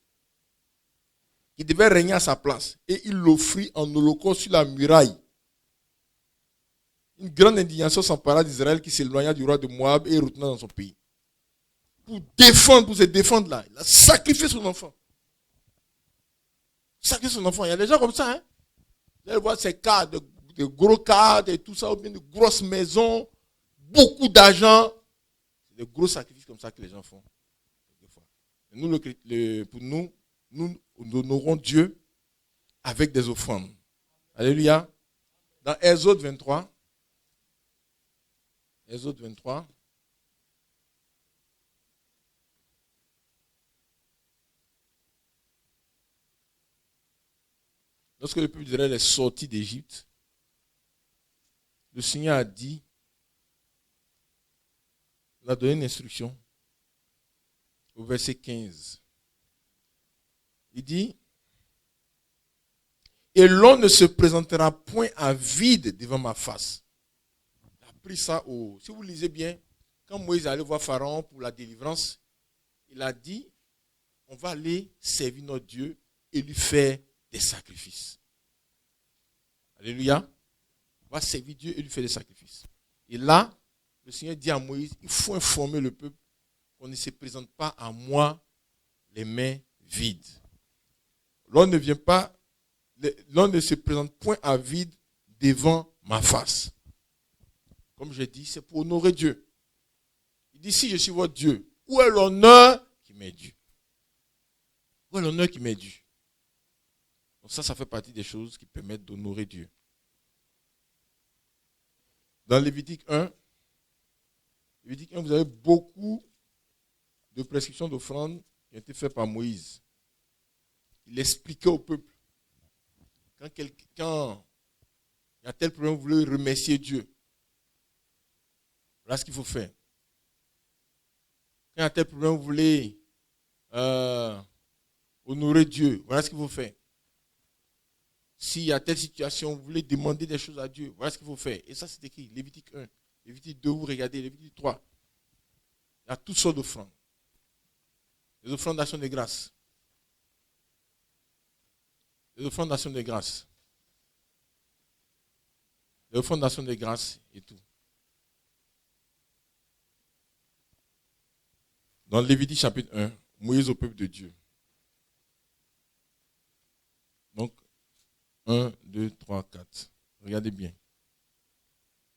qui devait régner à sa place, et il l'offrit en holocauste sur la muraille. Une grande indignation s'empara d'Israël qui s'éloigna du roi de Moab et retourna dans son pays. Pour se défendre là, il a sacrifié son enfant. Sacrifié son enfant. Il y a des gens comme ça, hein. Vous allez voir ces cas, de gros cadres et tout ça, ou bien de grosses maisons, beaucoup d'argent. C'est des gros sacrifices comme ça que les gens font. Nous, pour nous honorons Dieu avec des offrandes. Alléluia. Dans Exode 23, Exode 23. Lorsque le peuple d'Israël est sorti d'Égypte, le Seigneur a dit, il a donné une instruction au verset 15. Il dit, et l'on ne se présentera point à vide devant ma face. Il a pris ça si vous lisez bien, quand Moïse allait voir Pharaon pour la délivrance, il a dit, on va aller servir notre Dieu et lui faire des sacrifices. Alléluia. On va servir Dieu et lui faire des sacrifices. Et là, le Seigneur dit à Moïse, il faut informer le peuple qu'on ne se présente pas à moi les mains vides. L'on ne se présente point à vide devant ma face. Comme je dis, c'est pour honorer Dieu. Il dit, si je suis votre Dieu, où est l'honneur qui m'est dû? Où est l'honneur qui m'est dû? Donc ça fait partie des choses qui permettent d'honorer Dieu. Dans Lévitique 1, vous avez beaucoup de prescriptions d'offrandes qui ont été faites par Moïse. Il expliquait au peuple. Quand il y a tel problème, vous voulez remercier Dieu. Voilà ce qu'il faut faire. Quand il y a tel problème, vous voulez honorer Dieu. Voilà ce qu'il faut faire. S'il y a telle situation, vous voulez demander des choses à Dieu. Voilà ce qu'il faut faire. Et ça, c'est écrit. Lévitique 1, Lévitique 2, vous regardez, Lévitique 3. Il y a toutes sortes d'offrandes. Les offrandes d'action de grâce. Les offrandes d'action de grâce. Les offrandes d'action de grâce et tout. Dans Lévitique chapitre 1, Moïse au peuple de Dieu. Donc, 1, 2, 3, 4. Regardez bien.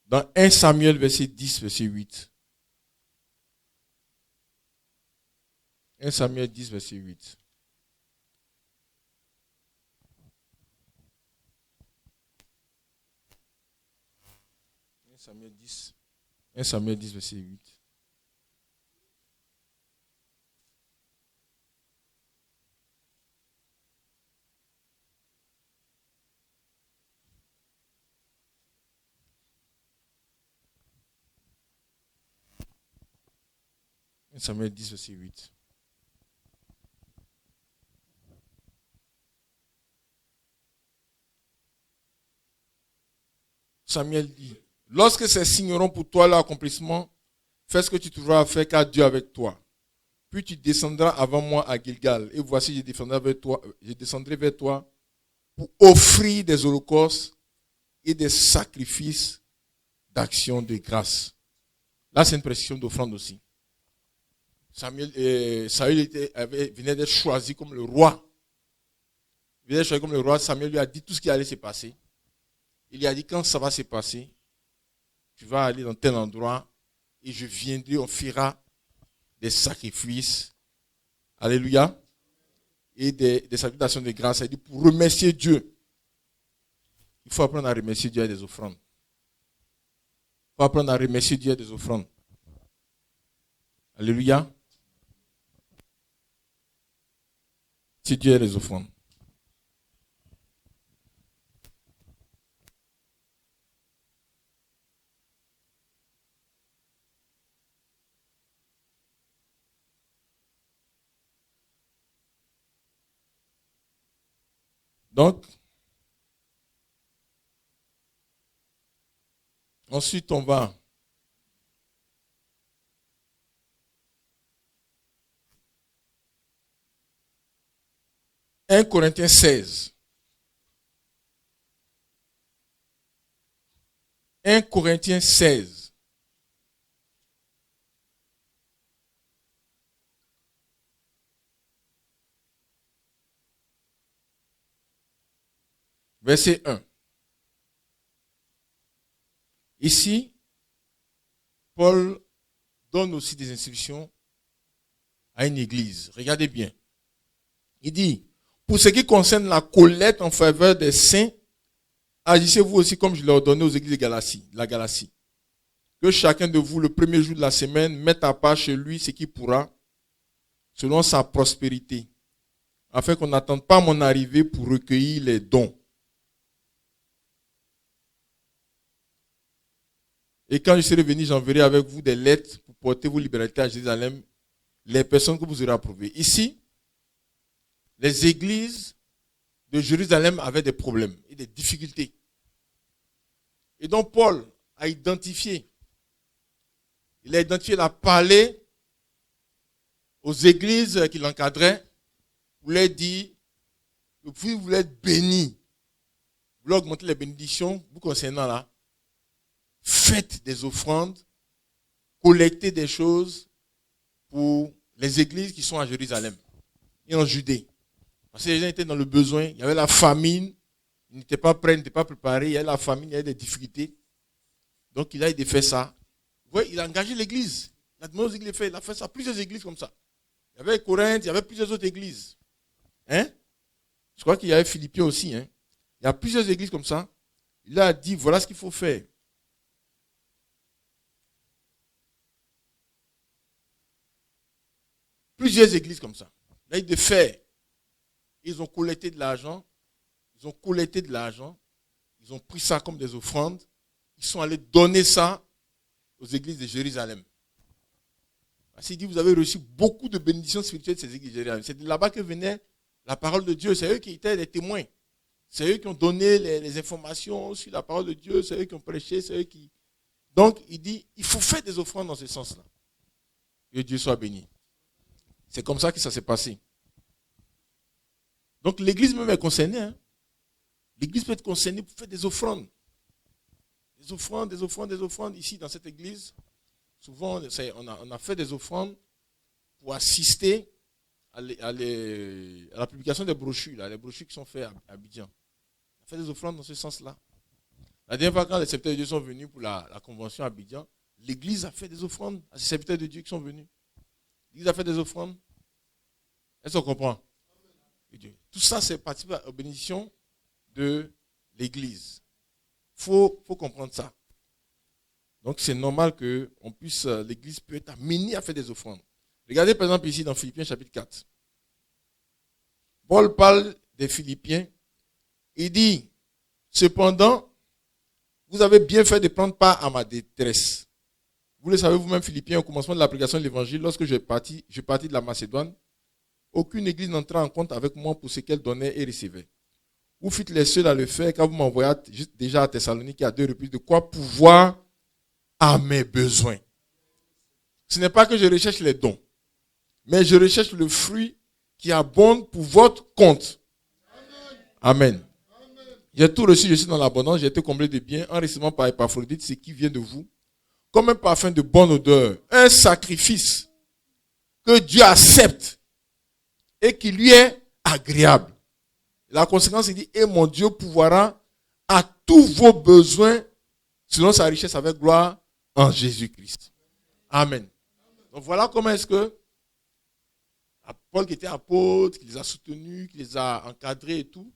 Dans 1 Samuel, verset 10, verset 8. 1 Samuel 10, verset 8. Samuel 10. 1 Samuel 10, verset 8. Samuel 10, verset 8. Samuel dit, lorsque ces signeront pour toi l'accomplissement, fais ce que tu trouveras à faire, car Dieu est avec toi. Puis tu descendras avant moi à Gilgal, et voici, je descendrai vers toi pour offrir des holocaustes et des sacrifices d'action de grâce. Là, c'est une précision d'offrande aussi. Saül venait d'être choisi comme le roi. Il venait d'être choisi comme le roi. Samuel lui a dit tout ce qui allait se passer. Il lui a dit, quand ça va se passer, tu vas aller dans tel endroit et je viendrai, on fera des sacrifices. Alléluia. Et des sacrifices d'action de grâce. Il dit, pour remercier Dieu, il faut apprendre à remercier Dieu avec des offrandes. Il faut apprendre à remercier Dieu avec des offrandes. Alléluia. C'est Dieu et les offrandes. Donc, ensuite on va « 1 Corinthiens 16 ». 1 Corinthiens 16. Verset 1. Ici, Paul donne aussi des instructions à une église. Regardez bien. Il dit, pour ce qui concerne la collecte en faveur des saints, agissez-vous aussi comme je l'ai ordonné aux églises de la Galatie. Que chacun de vous, le premier jour de la semaine, mette à part chez lui ce qu'il pourra, selon sa prospérité, afin qu'on n'attende pas mon arrivée pour recueillir les dons. Et quand je serai venu, j'enverrai avec vous des lettres pour porter vos libertés à Jérusalem, les personnes que vous aurez approuvées. Ici, les églises de Jérusalem avaient des problèmes et des difficultés. Et donc Paul a identifié, il a parlé aux églises qui l'encadraient, pour leur dire, vous voulez être bénis, vous voulez augmenter les bénédictions, vous concernant là, faites des offrandes, collectez des choses pour les églises qui sont à Jérusalem et en Judée. Parce que les gens étaient dans le besoin, il y avait la famine, ils n'étaient pas prêts, ils n'étaient pas préparés, il y avait la famine, il y avait des difficultés. Donc il a aidé faire ça. Vous voyez, il a engagé l'église. Il a demandé aux églises de faire, il a fait ça, plusieurs églises comme ça. Il y avait Corinthe, il y avait plusieurs autres églises. Hein? Je crois qu'il y avait Philippiens aussi. Hein? Il y a plusieurs églises comme ça. Il a dit, voilà ce qu'il faut faire. Plusieurs églises comme ça. Il a dit de faire. Ils ont collecté de l'argent. Ils ont pris ça comme des offrandes. Ils sont allés donner ça aux églises de Jérusalem. Parce qu'il dit, vous avez reçu beaucoup de bénédictions spirituelles de ces églises de Jérusalem. C'est de là-bas que venait la parole de Dieu. C'est eux qui étaient les témoins. C'est eux qui ont donné les informations sur la parole de Dieu. C'est eux qui ont prêché. C'est eux qui... Donc, il dit, il faut faire des offrandes dans ce sens-là. Que Dieu soit béni. C'est comme ça que ça s'est passé. Donc l'église même est concernée. Hein. L'église peut être concernée pour faire des offrandes. Des offrandes. Ici, dans cette église, souvent, on a fait des offrandes pour assister à la publication des brochures, là, les brochures qui sont faites à Abidjan. On a fait des offrandes dans ce sens-là. La dernière fois, quand les serviteurs de Dieu sont venus pour la convention à Abidjan, l'église a fait des offrandes à ces serviteurs de Dieu qui sont venus. L'église a fait des offrandes. Est-ce qu'on comprend? Tout ça, c'est participer aux bénédictions de l'église. Il faut comprendre ça. Donc, c'est normal que l'église peut être amenée à faire des offrandes. Regardez par exemple ici dans Philippiens chapitre 4. Paul parle des Philippiens. Il dit, cependant, vous avez bien fait de prendre part à ma détresse. Vous le savez vous-même, Philippiens, au commencement de la prédication de l'évangile, lorsque je partis de la Macédoine, aucune église n'entra en compte avec moi pour ce qu'elle donnait et recevait. Vous fûtes les seuls à le faire quand vous m'envoyez déjà à Thessalonique à 2 reprises de quoi pouvoir à mes besoins. Ce n'est pas que je recherche les dons, mais je recherche le fruit qui abonde pour votre compte. Amen. J'ai tout reçu, je suis dans l'abondance, j'ai été comblé de biens en recevant par Épaphrodite ce qui vient de vous, comme un parfum de bonne odeur, un sacrifice que Dieu accepte et qui lui est agréable. La conséquence, il dit, et mon Dieu pourvoira à tous vos besoins selon sa richesse avec gloire en Jésus-Christ. Amen. Donc voilà comment est-ce que Paul qui était apôtre, qui les a soutenus, qui les a encadrés et tout,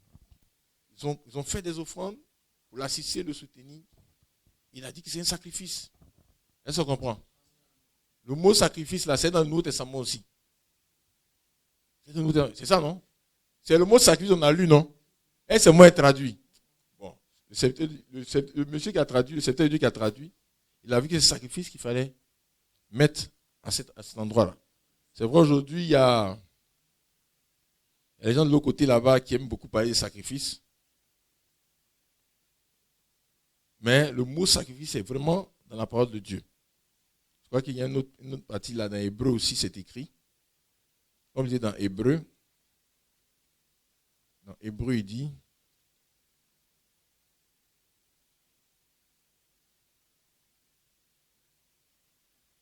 ils ont fait des offrandes pour l'assister, le soutenir. Il a dit que c'est un sacrifice. Est-ce qu'on comprend? Le mot sacrifice, là, c'est dans le Nouveau Testament aussi. C'est ça, non? C'est le mot sacrifice qu'on a lu, non? Et c'est moi qui ai traduit. Bon, le monsieur qui a traduit, le serviteur de Dieu qui a traduit, il a vu que c'est le sacrifice qu'il fallait mettre à cet endroit-là. C'est vrai, aujourd'hui, il y a les gens de l'autre côté là-bas qui aiment beaucoup parler de sacrifice. Mais le mot sacrifice est vraiment dans la parole de Dieu. Je crois qu'il y a une autre partie là, dans Hébreu aussi, c'est écrit. Comme il dit dans Hébreu. Dans Hébreu, il dit.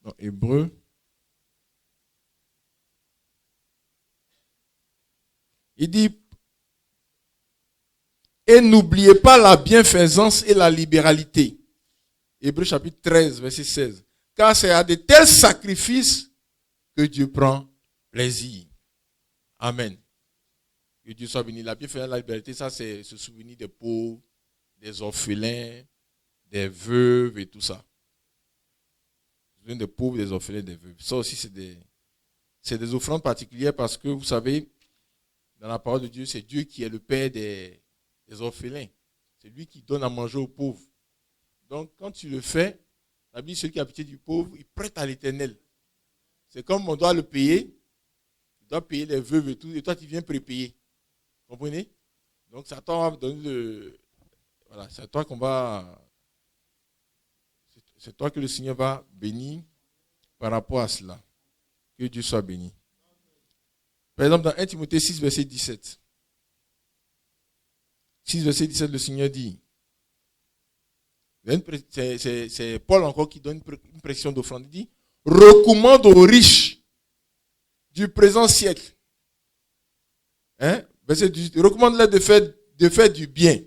Dans Hébreu. Il dit. Et n'oubliez pas la bienfaisance et la libéralité. Hébreu chapitre 13, verset 16. Car c'est à de tels sacrifices que Dieu prend plaisir. Amen. Que Dieu soit béni. La bienfaisance et la libéralité, ça c'est se souvenir des pauvres, des orphelins, des veuves et tout ça. Se souvenir des pauvres, des orphelins, des veuves. Ça aussi c'est des offrandes particulières parce que vous savez, dans la parole de Dieu, c'est Dieu qui est le père des orphelins. C'est lui qui donne à manger aux pauvres. Donc, quand tu le fais, la Bible dit celui qui a pitié du pauvre, il prête à l'Éternel. C'est comme on doit le payer. Il doit payer les veuves et tout. Et toi, tu viens prépayer. Vous comprenez? Donc, c'est à toi, voilà, c'est à toi qu'on va. C'est toi que le Seigneur va bénir par rapport à cela. Que Dieu soit béni. Par exemple, dans 1 Timothée 6, verset 17. 6, verset 17, le Seigneur dit, c'est Paul encore qui donne une pression d'offrande. Il dit, recommande aux riches du présent siècle. Hein? Verset 18, recommande-leur de faire du bien,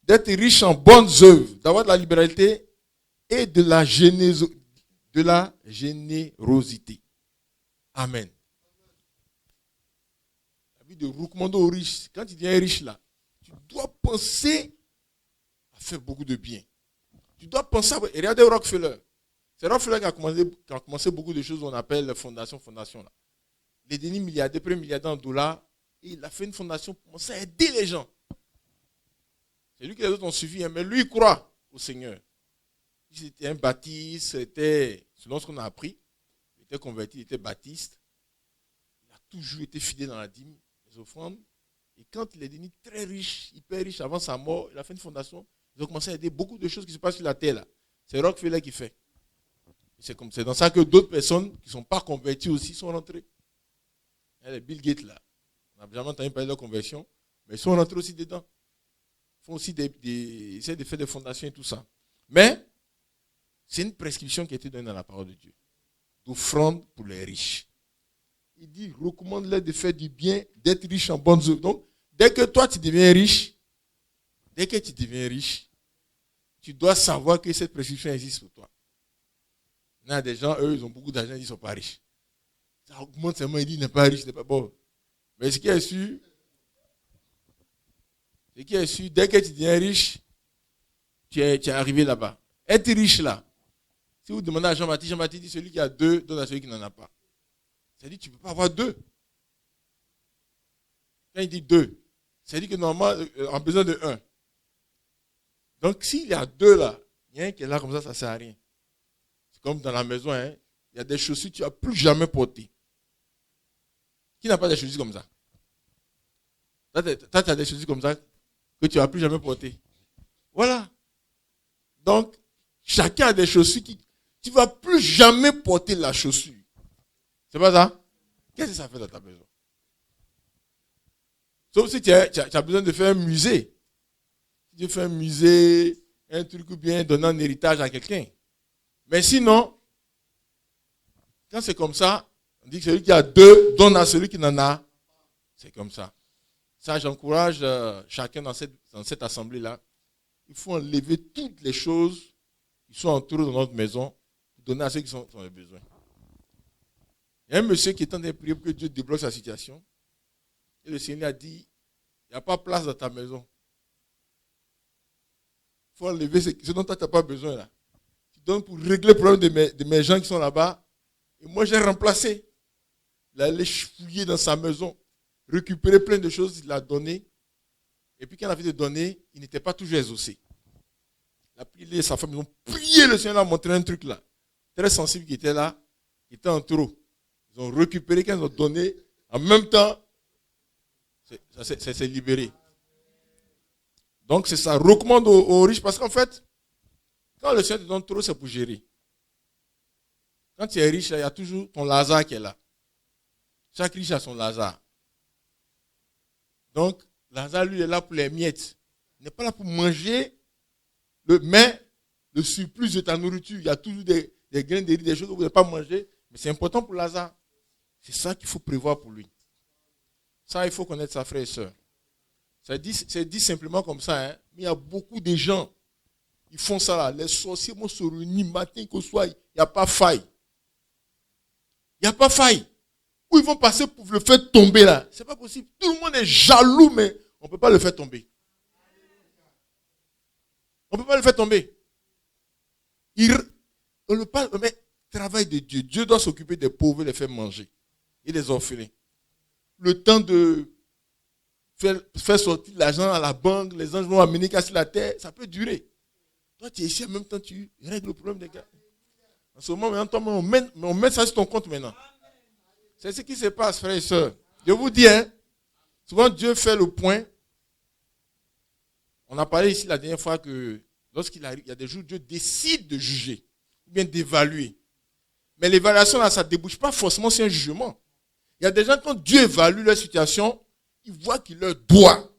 d'être riche en bonnes œuvres, d'avoir de la libéralité et de la générosité. Amen. La vie de recommander aux riches, quand tu deviens riche là, tu dois penser à faire beaucoup de bien. Tu dois penser à... Regardez Rockefeller. C'est Rockefeller qui a commencé beaucoup de choses qu'on appelle fondation là. Il est devenu milliardaire, premier milliardaire en dollars. Et il a fait une fondation pour commencer à aider les gens. C'est lui que les autres ont suivi. Mais lui, il croit au Seigneur. Il était un baptiste. C'était, selon ce qu'on a appris, il était converti, il était baptiste. Il a toujours été fidèle dans la dîme, les offrandes. Et quand il est devenu très riche, hyper riche avant sa mort, il a fait une fondation. Ils ont commencé à aider beaucoup de choses qui se passent sur la terre. Là. C'est Rockefeller qui fait. C'est dans ça que d'autres personnes qui ne sont pas converties aussi sont rentrées. Les Bill Gates là, on n'a jamais entendu parler de leur conversion, mais ils sont rentrés aussi dedans. Ils font aussi ils essaient de faire des fondations et tout ça. Mais c'est une prescription qui a été donnée dans la parole de Dieu. D'offrande pour les riches. Il dit, recommande-leur de faire du bien, d'être riche en bonnes œuvres. Donc, dès que toi tu deviens riche, tu dois savoir que cette prescription existe pour toi. Il y a des gens, eux, ils ont beaucoup d'argent, ils ne sont pas riches. Ça augmente seulement, il dit, il n'est pas riche, il n'est pas bon. Mais ce qui est sûr, dès que tu deviens riche, tu es arrivé là-bas. Être riche là, si vous demandez à Jean-Baptiste dit, celui qui a deux donne à celui qui n'en a pas. C'est-à-dire que tu ne peux pas avoir deux. Quand il dit deux, c'est-à-dire que normalement, on a besoin de un. Donc, s'il y a deux là, il y a un qui est là comme ça ne sert à rien. C'est comme dans la maison, hein, il y a des chaussures que tu n'as plus jamais portées. Qui n'a pas des chaussures comme ça? Toi, tu as des chaussures comme ça, que tu ne vas plus jamais porter. Voilà. Donc, chacun a des chaussures qui... Tu ne vas plus jamais porter la chaussure. C'est pas ça? Qu'est-ce que ça fait dans ta maison? Sauf si tu as besoin de faire un musée. Si tu fais un musée, un truc ou bien donner un héritage à quelqu'un. Mais sinon, quand c'est comme ça, on dit que celui qui a deux donne à celui qui n'en a. C'est comme ça. Ça, j'encourage chacun dans cette assemblée-là. Il faut enlever toutes les choses qui sont autour de notre maison pour donner à ceux qui ont besoin. Il y a un monsieur qui est en train de prier pour que Dieu débloque sa situation. Et le Seigneur a dit, il n'y a pas de place dans ta maison. Il faut enlever ce dont tu n'as pas besoin là. Tu donnes pour régler le problème de mes gens qui sont là-bas. Et moi, j'ai remplacé. Il a allé fouiller dans sa maison, récupérer plein de choses, il l'a donné. Et puis quand il a fait de donner, il n'était pas toujours exaucé. Il a prié sa femme, ils ont prié, le Seigneur a montré un truc là. Très sensible qui était là, qui était en trop. Ils ont récupéré, quand ils ont donné, en même temps, ça s'est libéré. Donc c'est ça, recommande aux riches, parce qu'en fait, quand le Seigneur te donne trop, c'est pour gérer. Quand tu es riche, il y a toujours ton Lazare qui est là. Chaque riche a son Lazare. Donc, Lazare, lui, est là pour les miettes. Il n'est pas là pour manger, mais le surplus de ta nourriture. Il y a toujours des grains de riz, des choses que vous n'avez pas mangé, mais c'est important pour Lazare. C'est ça qu'il faut prévoir pour lui. Ça, il faut connaître sa frère et soeur. C'est dit simplement comme ça, hein? Mais il y a beaucoup de gens, ils font ça là. Les sorciers vont se réunir matin qu'au soir, il n'y a pas faille. Il n'y a pas faille. Où ils vont passer pour le faire tomber là. C'est pas possible. Tout le monde est jaloux, mais on ne peut pas le faire tomber. On ne peut pas le faire tomber. On le parle, mais travail de Dieu. Dieu doit s'occuper des pauvres et les faire manger. Et des orphelins. Le temps de faire sortir l'argent à la banque, les anges vont amener casser la terre, ça peut durer. Toi, tu es ici en même temps, tu règles le problème des gars. En ce moment, maintenant, on met ça sur ton compte maintenant. C'est ce qui se passe, frères et sœurs. Je vous dis, hein, souvent Dieu fait le point. On a parlé ici la dernière fois que lorsqu'il arrive, il y a des jours où Dieu décide de juger, ou bien d'évaluer. Mais l'évaluation, là, ça ne débouche pas forcément sur un jugement. Il y a des gens, quand Dieu évalue leur situation, il voit qu'il leur doit.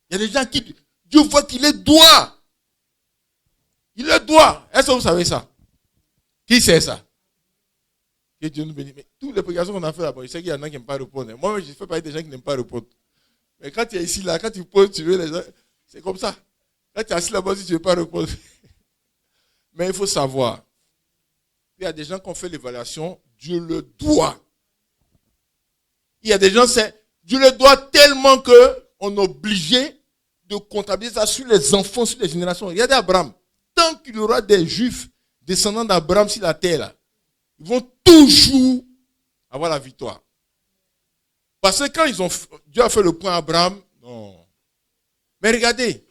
Il y a des gens qui, Dieu voit qu'il les doit. Il leur doit. Est-ce que vous savez ça? Qui sait ça? Que Dieu nous bénisse. Mais toutes les prédications qu'on a fait là-bas, je sais qu'il y en a qui n'aiment pas répondre. Moi, je fais partie des gens qui n'aiment pas répondre. Mais quand tu es ici, là, quand tu poses, tu veux les gens, c'est comme ça. Quand tu es assis là-bas, si tu ne veux pas répondre. Mais il faut savoir. Il y a des gens qui ont fait l'évaluation, Dieu le doit. Il y a des gens, Dieu le doit tellement qu'on est obligé de comptabiliser ça sur les enfants, sur les générations. Regardez Abraham. Tant qu'il y aura des juifs descendants d'Abraham sur la terre, là, ils vont toujours avoir la victoire. Parce que quand Dieu a fait le point à Abraham, non. Mais regardez,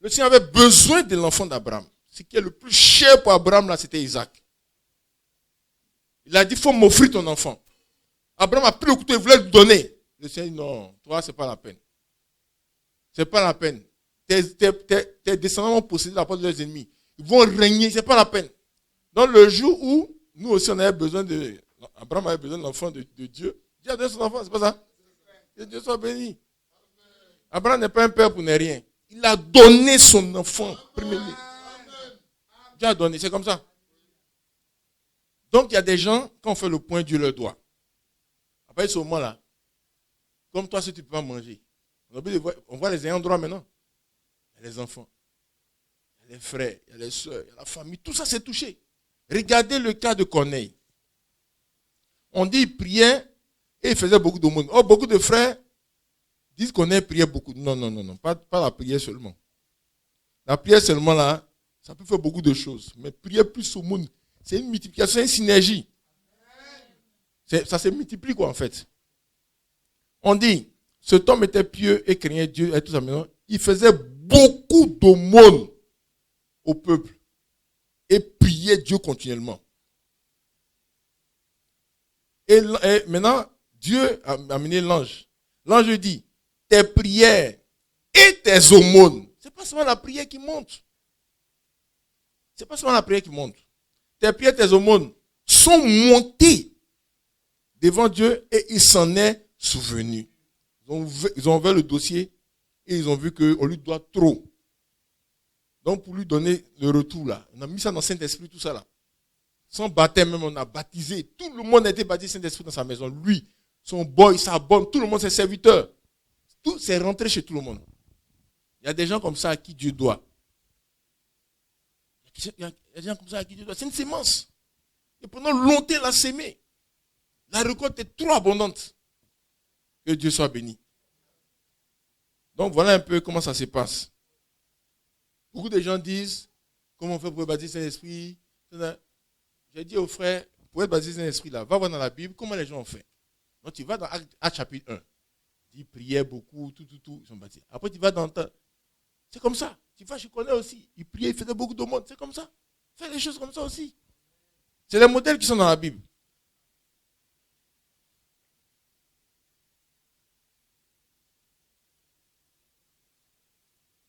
le Seigneur avait besoin de l'enfant d'Abraham. Ce qui est le plus cher pour Abraham, là, c'était Isaac. Il a dit, il faut m'offrir ton enfant. Abraham a pris le couteau, il voulait le donner. Le Seigneur dit, non, toi, ce n'est pas la peine. Ce n'est pas la peine. Tes descendants vont posséder la porte de leurs ennemis. Ils vont régner, ce n'est pas la peine. Dans le jour où nous aussi, on avait besoin Abraham avait besoin de l'enfant de Dieu. Dieu a donné son enfant, c'est pas ça? Que Dieu soit béni. Abraham n'est pas un père pour ne rien. Il a donné son enfant. Premier-né. Dieu a donné, c'est comme ça. Donc, il y a des gens, quand on fait le point, Dieu leur doit. Après ce moment-là, comme toi, si tu ne peux pas manger, on voit les ayants droit maintenant. Il y a les enfants, il y a les frères, il y a les soeurs, il y a la famille, tout ça s'est touché. Regardez le cas de Corneille. On dit qu'il priait et il faisait beaucoup d'aumônes. Oh, beaucoup de frères disent qu'on priait beaucoup. Non, pas la prière seulement. La prière seulement là, ça peut faire beaucoup de choses. Mais prier plus au monde, c'est une multiplication, c'est une synergie. Ça se multiplie quoi en fait. On dit, cet homme était pieux et craignait Dieu et tout ça maintenant. Il faisait beaucoup d'aumônes au peuple et priait Dieu continuellement. Et maintenant, Dieu a amené l'ange. L'ange dit, tes prières et tes aumônes. Ce n'est pas seulement la prière qui monte. Ce n'est pas seulement la prière qui monte. Tes prières, tes aumônes sont montées devant Dieu et il s'en est souvenu. Ils ont ouvert le dossier et ils ont vu qu'on lui doit trop. Donc pour lui donner le retour là, on a mis ça dans le Saint-Esprit, tout ça là. Son baptême même, on a baptisé. Tout le monde a été baptisé Saint-Esprit dans sa maison. Lui, son boy, sa bonne, tout le monde, ses serviteurs. Tout c'est rentré chez tout le monde. Il y a des gens comme ça à qui Dieu doit. Il y a des gens comme ça à qui Dieu doit. C'est une sémence. Et pendant longtemps, il a sémé. La récolte est trop abondante. Que Dieu soit béni. Donc voilà un peu comment ça se passe. Beaucoup de gens disent, comment on fait pour baptiser Saint-Esprit? J'ai dit aux frères, pour être baptisé Saint-Esprit là, va voir dans la Bible comment les gens ont fait. Donc tu vas dans Actes chapitre 1. Ils priaient beaucoup, tout, ils sont baptisés. Après tu vas dans... C'est comme ça. Tu vas, je connais aussi. Ils priaient, ils faisaient beaucoup de monde. C'est comme ça. Fais les choses comme ça aussi. C'est les modèles qui sont dans la Bible.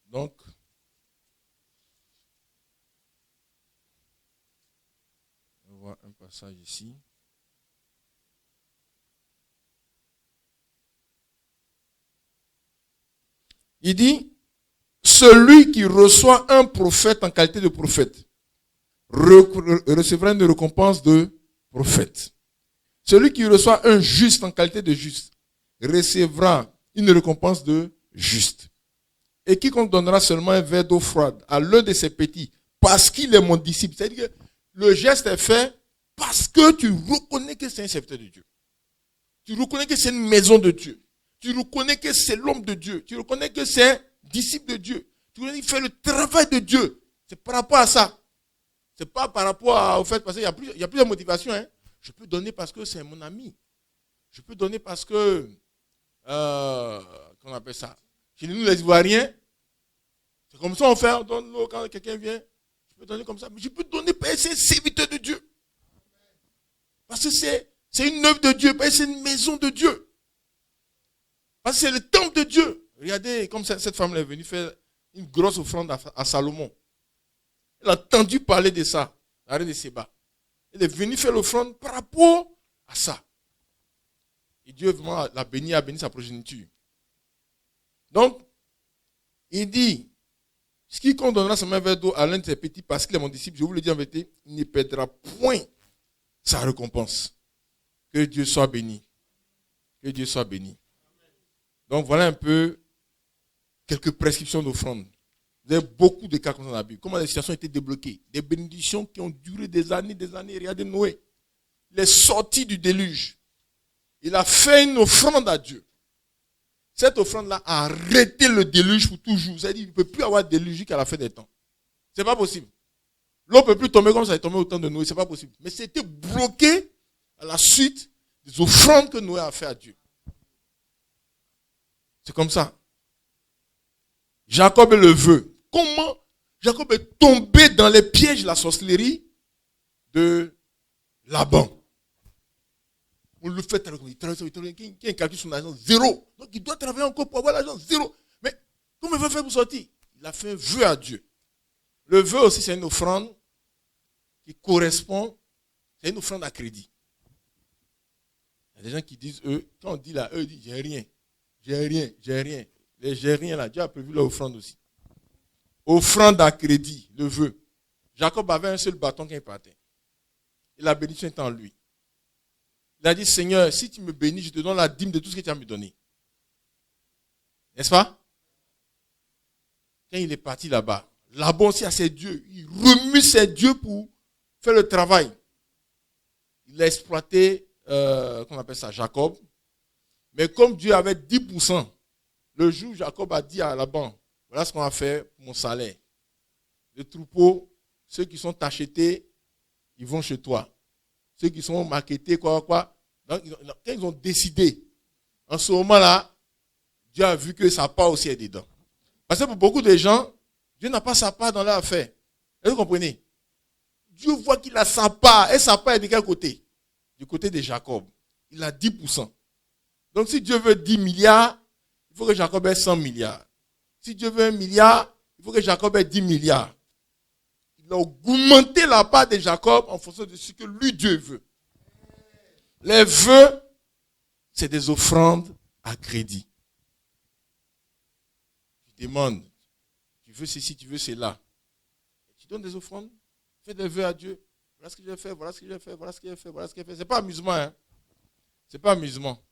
Donc, on voit un passage ici. Il dit, celui qui reçoit un prophète en qualité de prophète recevra une récompense de prophète. Celui qui reçoit un juste en qualité de juste recevra une récompense de juste. Et quiconque donnera seulement un verre d'eau froide à l'un de ses petits, parce qu'il est mon disciple. C'est-à-dire que le geste est fait parce que tu reconnais que c'est un serviteur de Dieu. Tu reconnais que c'est une maison de Dieu. Tu reconnais que c'est l'homme de Dieu. Tu reconnais que c'est un disciple de Dieu. Tu reconnais qu'il fait le travail de Dieu. C'est par rapport à ça. C'est pas par rapport au fait, parce qu'il y a plusieurs motivations. Hein. Je peux donner parce que c'est mon ami. Je peux donner parce que, comment on appelle ça? Chez nous, les Ivoiriens, c'est comme ça on fait, on donne l'eau quand quelqu'un vient. Je peux donner comme ça. Mais je peux donner parce que c'est un serviteur de Dieu. Parce que c'est une œuvre de Dieu, parce que c'est une maison de Dieu. Parce que c'est le temple de Dieu. Regardez, comme cette femme est venue faire une grosse offrande à Salomon. Elle a entendu parler de ça, la reine de Séba. Elle est venue faire l'offrande par rapport à ça. Et Dieu vraiment l'a béni, a béni sa progéniture. Donc, il dit, quiconque donnera son verre d'eau à l'un de ses petits parce qu'il est mon disciple, je vous le dis en vérité, il ne perdra point sa récompense. Que Dieu soit béni. Que Dieu soit béni. Donc voilà un peu quelques prescriptions d'offrande. Vous avez beaucoup de cas comme ça dans la Bible. Comment les situations ont été débloquées. Des bénédictions qui ont duré des années. Regardez Noé. Il est sorti du déluge. Il a fait une offrande à Dieu. Cette offrande-là a arrêté le déluge pour toujours. C'est-à-dire qu'il ne peut plus avoir de déluge jusqu'à la fin des temps. Ce n'est pas possible. L'eau ne peut plus tomber comme ça est tombé au temps de Noé. Ce n'est pas possible. Mais c'était bloqué à la suite des offrandes que Noé a fait à Dieu. C'est comme ça. Jacob le veut. Comment Jacob est tombé dans les pièges de la sorcellerie de Laban? On le fait travailler. Il calcule son argent zéro. Donc il doit travailler encore pour avoir l'argent zéro. Mais comment il va faire pour sortir? Il a fait un vœu à Dieu. Le vœu aussi, c'est une offrande qui correspond, c'est une offrande à crédit. Il y a des gens qui disent, eux, quand on dit là, eux disent, j'ai rien. Les j'ai rien là, Dieu a prévu l'offrande aussi. Offrande à crédit, le vœu. Jacob avait un seul bâton quand il partait. Et la bénédiction était en lui. Il a dit, Seigneur, si tu me bénis, je te donne la dîme de tout ce que tu as me donné. N'est-ce pas? Quand il est parti là-bas, là-bas aussi à ses dieux. Il remue ses dieux pour faire le travail. Il a exploité, qu'on appelle ça, Jacob. Mais comme Dieu avait 10%, le jour où Jacob a dit à Laban, voilà ce qu'on a fait pour mon salaire. Les troupeaux, ceux qui sont achetés, ils vont chez toi. Ceux qui sont marketés, quoi. Donc, quand ils ont décidé, en ce moment-là, Dieu a vu que sa part aussi est dedans. Parce que pour beaucoup de gens, Dieu n'a pas sa part dans leur affaire. Est-ce que vous comprenez? Dieu voit qu'il a sa part. Et sa part est de quel côté? Du côté de Jacob. Il a 10%. Donc si Dieu veut 10 milliards, il faut que Jacob ait 100 milliards. Si Dieu veut 1 milliard, il faut que Jacob ait 10 milliards. Il a augmenté la part de Jacob en fonction de ce que lui, Dieu veut. Les vœux, c'est des offrandes à crédit. Tu demandes, tu veux ceci, tu veux cela. Tu donnes des offrandes, fais des vœux à Dieu. Voilà ce que j'ai fait, voilà ce que j'ai fait, voilà ce que j'ai fait, voilà ce que j'ai fait. Ce n'est pas amusement, hein. Ce n'est pas amusement.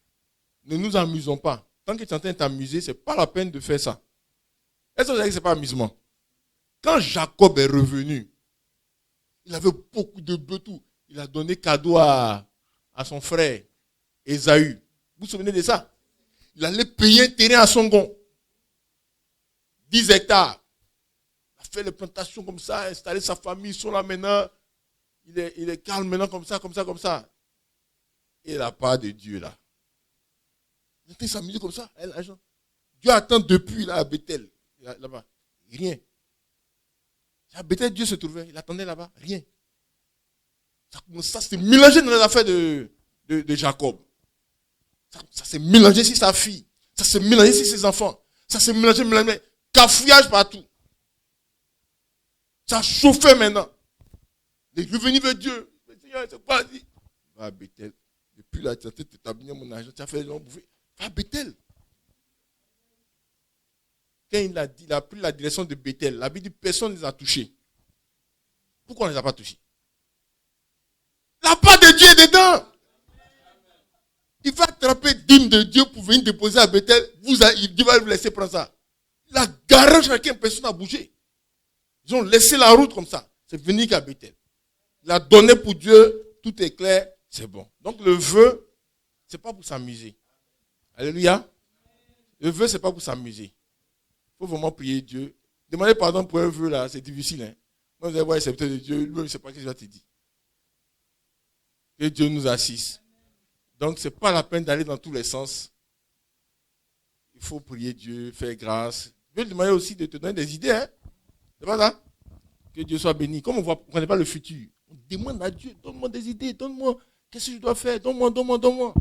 Ne nous amusons pas. Tant que tu es en train de t'amuser, ce n'est pas la peine de faire ça. Est-ce que vous savez que ce n'est pas amusement? Quand Jacob est revenu, il avait beaucoup de bœufs, tout. Il a donné cadeau à son frère, Ésaü. Vous vous souvenez de ça? Il allait payer un terrain à son gon. 10 hectares. Il a fait les plantations comme ça, installé sa famille, ils sont là maintenant. Il est calme maintenant comme ça, comme ça, comme ça. Et la part de Dieu là. Il était s'amuser comme ça, l'argent. Dieu attend depuis là à Bethel. Là-bas. Rien. À Bethel, Dieu se trouvait. Il attendait là-bas. Rien. Ça s'est mélangé dans les affaires de Jacob. Ça s'est mélangé sur sa fille. Ça s'est mélangé sur ses enfants. Ça s'est mélangé. Cafouillage partout. Ça chauffait maintenant. Les revenus de Dieu. Le Seigneur, c'est quoi? Va à Bethel. Depuis là, tu as t'établir mon argent. Tu as fait les gens bouffer. Va à Bethel. Quand il a pris la direction de Bethel, la Bible dit personne ne les a touchés. Pourquoi on ne les a pas touchés? La part de Dieu est dedans. Il va attraper dîme de Dieu pour venir déposer à Bethel. Dieu va vous laisser prendre ça. Il a garé chacun, personne n'a bougé. Ils ont laissé la route comme ça. C'est venu qu'à Bethel. Il a donné pour Dieu, tout est clair, c'est bon. Donc le vœu, ce n'est pas pour s'amuser. Alléluia. Le vœu, ce n'est pas pour s'amuser. Il faut vraiment prier Dieu. Demander pardon pour un vœu là, c'est difficile. Hein? Moi, vous allez voir le serviteur de Dieu, lui, il ne sait pas ce qu'il va te dire. Que Dieu nous assiste. Donc, ce n'est pas la peine d'aller dans tous les sens. Il faut prier Dieu, faire grâce. Je vais lui demander aussi de te donner des idées. Hein? C'est pas ça? Que Dieu soit béni. Comme on ne connaît pas le futur, on demande à Dieu, donne-moi des idées, donne-moi, qu'est-ce que je dois faire, donne-moi.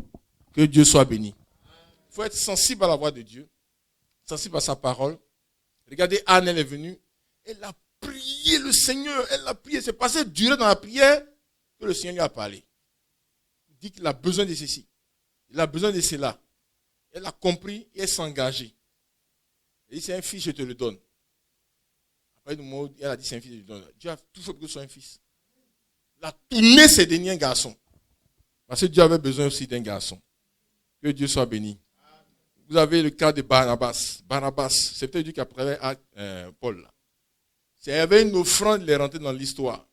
Que Dieu soit béni. Il faut être sensible à la voix de Dieu, sensible à sa parole. Regardez, Anne, elle est venue, elle a prié le Seigneur, elle a prié, c'est passé durée dans la prière que le Seigneur lui a parlé. Il dit qu'il a besoin de ceci, il a besoin de cela. Elle a compris et elle s'est engagée. Elle dit, c'est un fils, je te le donne. Après, elle a dit, c'est un fils, je te le donne. Dieu a tout fait pour que ce soit un fils. Il a tourné ses derniers garçons. Parce que Dieu avait besoin aussi d'un garçon. Que Dieu soit béni. Vous avez le cas de Barnabas. Barnabas, c'est peut-être Dieu qui a prévu à Paul. Il y avait une offrande, il est rentré dans l'histoire.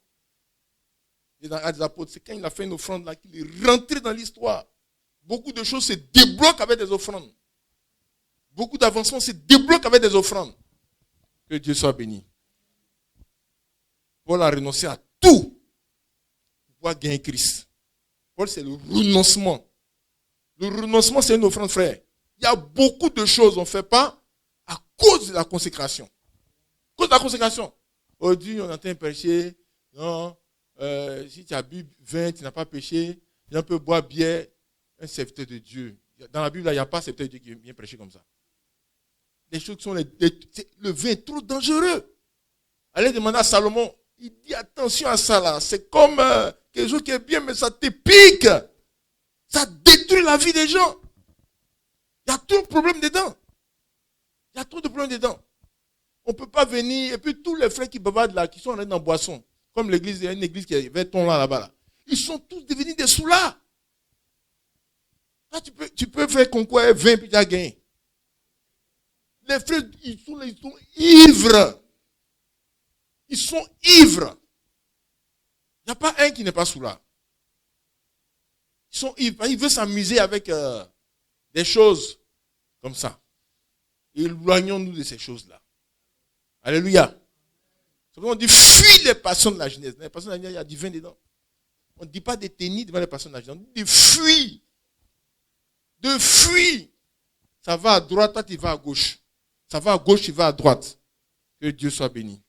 Et dans Actes des Apôtres, c'est quand il a fait une offrande là qu'il est rentré dans l'histoire. Beaucoup de choses se débloquent avec des offrandes. Beaucoup d'avancements se débloquent avec des offrandes. Que Dieu soit béni. Paul a renoncé à tout pour pouvoir gagner Christ. Paul, c'est le renoncement. Le renoncement, c'est une offrande, frère. Il y a beaucoup de choses qu'on ne fait pas à cause de la consécration. À cause de la consécration. Aujourd'hui, on entend pécher. Non, si tu as bu vin, tu n'as pas péché. On peut boire bière. Un serviteur de Dieu. Dans la Bible, il n'y a pas un serviteur de Dieu qui vient prêcher comme ça. Les choses qui sont le vin est trop dangereux. Allez demander à Salomon. Il dit attention à ça là. C'est comme quelque chose qui est bien, mais ça te pique. Ça détruit la vie des gens. Il y a trop de problèmes dedans. Il y a trop de problèmes dedans. On ne peut pas venir. Et puis tous les frères qui bavardent là, qui sont allés dans Boisson, comme l'église, il y a une église qui est vers ton là-bas. Là. Ils sont tous devenus des soulards. Là, tu peux faire concours 20 puis tu as gagné. Les frères, ils sont ivres. Ils sont ivres. Il n'y a pas un qui n'est pas soulard. Ils sont ivres. Ils veulent s'amuser avec des choses comme ça. Éloignons-nous de ces choses-là. Alléluia. On dit fuis les passions de la jeunesse. Les passions de la jeunesse, il y a du vin dedans. On ne dit pas de tenir devant les passions de la jeunesse. On dit de fuir. De fuir. Ça va à droite, toi tu vas à gauche. Ça va à gauche, tu vas à droite. Que Dieu soit béni.